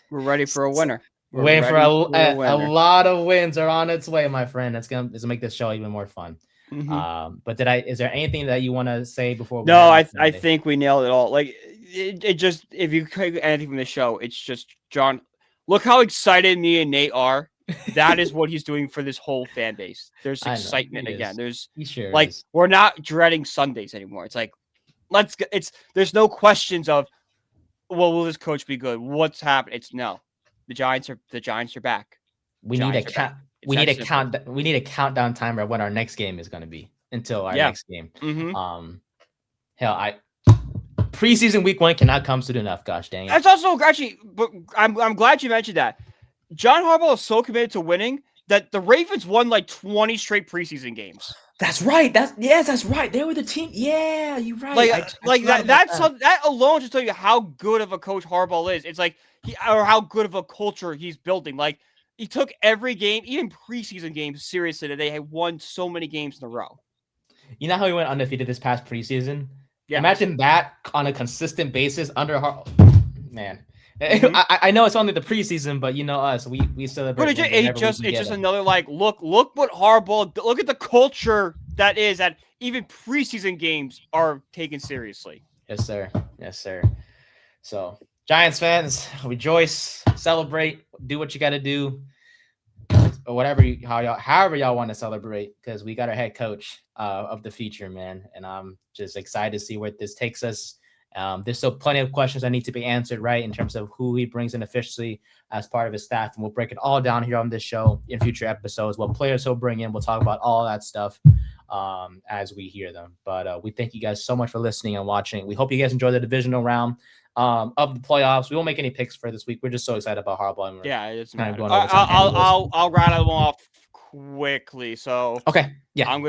ready for a winner. We're waiting for a lot of wins are on its way, my friend. It's gonna make this show even more fun. Mm-hmm. But is there anything that you want to say before? No, I think we nailed it all. Like it just, if you take anything from the show, it's just John. Look how excited me and Nate are. That is what he's doing for this whole fan base. There's excitement again. We're not dreading Sundays anymore. It's like, there's no questions of, well, will this coach be good? What's happening? It's no. The Giants are back. We need a countdown timer when our next game is going to be. until our next game. Mm-hmm. Hell, preseason week 1 cannot come soon enough. Gosh dang it. That's also actually, but I'm glad you mentioned that. John Harbaugh is so committed to winning that the Ravens won like 20 straight preseason games. That's right. That's right. They were the team. Yeah, you're right. That alone just tell you how good of a coach Harbaugh is. It's like or how good of a culture he's building. Like he took every game, even preseason games, seriously. That they had won so many games in a row. You know how he went undefeated this past preseason? Yeah. Imagine that on a consistent basis under man. Mm-hmm. I know it's only the preseason, but you know us, we celebrate. But it's just another like look what Harbaugh, look at the culture that is that even preseason games are taken seriously. Yes, sir. So Giants fans, rejoice, celebrate, do what you got to do, or whatever however y'all want to celebrate, because we got our head coach of the future, man, and I'm just excited to see where this takes us. There's still plenty of questions that need to be answered, right, in terms of who he brings in officially as part of his staff, and we'll break it all down here on this show in future episodes. What players he'll bring in, we'll talk about all that stuff as we hear them. But we thank you guys so much for listening and watching. We hope you guys enjoy the divisional round of the playoffs. We won't make any picks for this week. We're just so excited about Harbaugh. Yeah, it's kind of going over I'll rattle them off quickly. So okay, yeah, I'm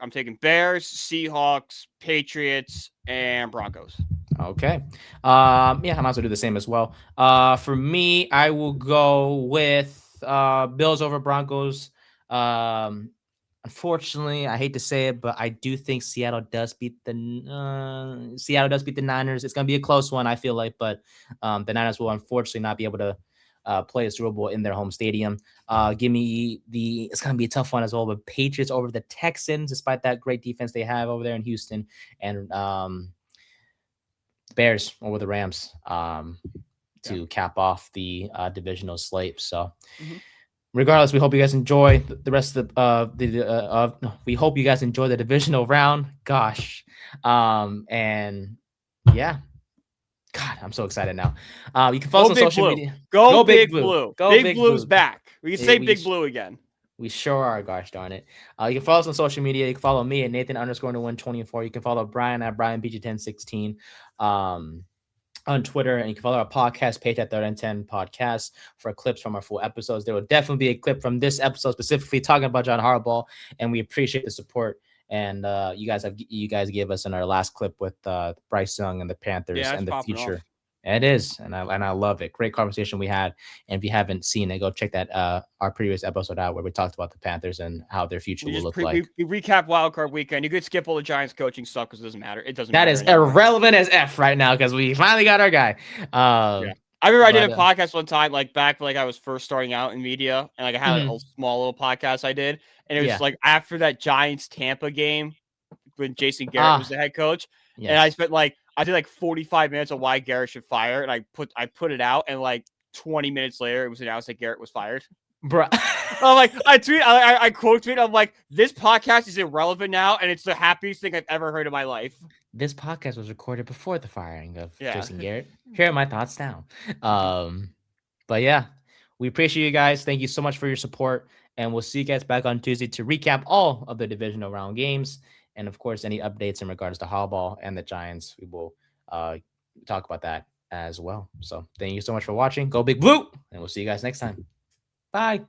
taking Bears, Seahawks, Patriots, and Broncos. Okay. I might as well do the same as well. For me, I will go with Bills over Broncos. Unfortunately, I hate to say it, but I do think Seattle does beat the Niners. It's gonna be a close one, I feel like, but the Niners will unfortunately not be able to play a Super Bowl in their home stadium. It's going to be a tough one as well, but Patriots over the Texans, despite that great defense they have over there in Houston, and Bears over the Rams to cap off the divisional slate. So regardless, we hope you guys enjoy the rest of we hope you guys enjoy the divisional round. Gosh. And yeah. God, I'm so excited now. You can follow us on social media. Go Big Blue. Big Blue's back. We can say Big Blue again. We sure are, gosh darn it. You can follow us on social media. You can follow me at Nathan_124. You can follow Brian at BrianBG1016 on Twitter. And you can follow our podcast page at 3rd and 10 Podcast for clips from our full episodes. There will definitely be a clip from this episode specifically talking about John Harbaugh, and we appreciate the support. And you guys gave us in our last clip with Bryce Young and the Panthers and the future. Off. It is, and I love it. Great conversation we had. And if you haven't seen it, go check that our previous episode out where we talked about the Panthers and how their future will look like. We recap wildcard weekend. You could skip all the Giants coaching stuff because it doesn't matter. It doesn't. That is anymore. Irrelevant as F right now because we finally got our guy. Yeah. I remember I did a podcast one time, like back when I was first starting out in media, and I had a small little podcast I did, and it was like after that Giants Tampa game when Jason Garrett was the head coach, and I spent I did 45 minutes on why Garrett should fire, and I put it out, and 20 minutes later it was announced that Garrett was fired. Bro, I quote tweet. I'm like, this podcast is irrelevant now, and it's the happiest thing I've ever heard in my life. This podcast was recorded before the firing of Jason Garrett. Here are my thoughts now. But yeah, we appreciate you guys. Thank you so much for your support, and we'll see you guys back on Tuesday to recap all of the divisional round games, and of course, any updates in regards to Harbaugh and the Giants. We will talk about that as well. So thank you so much for watching. Go Big Blue, and we'll see you guys next time. Bye.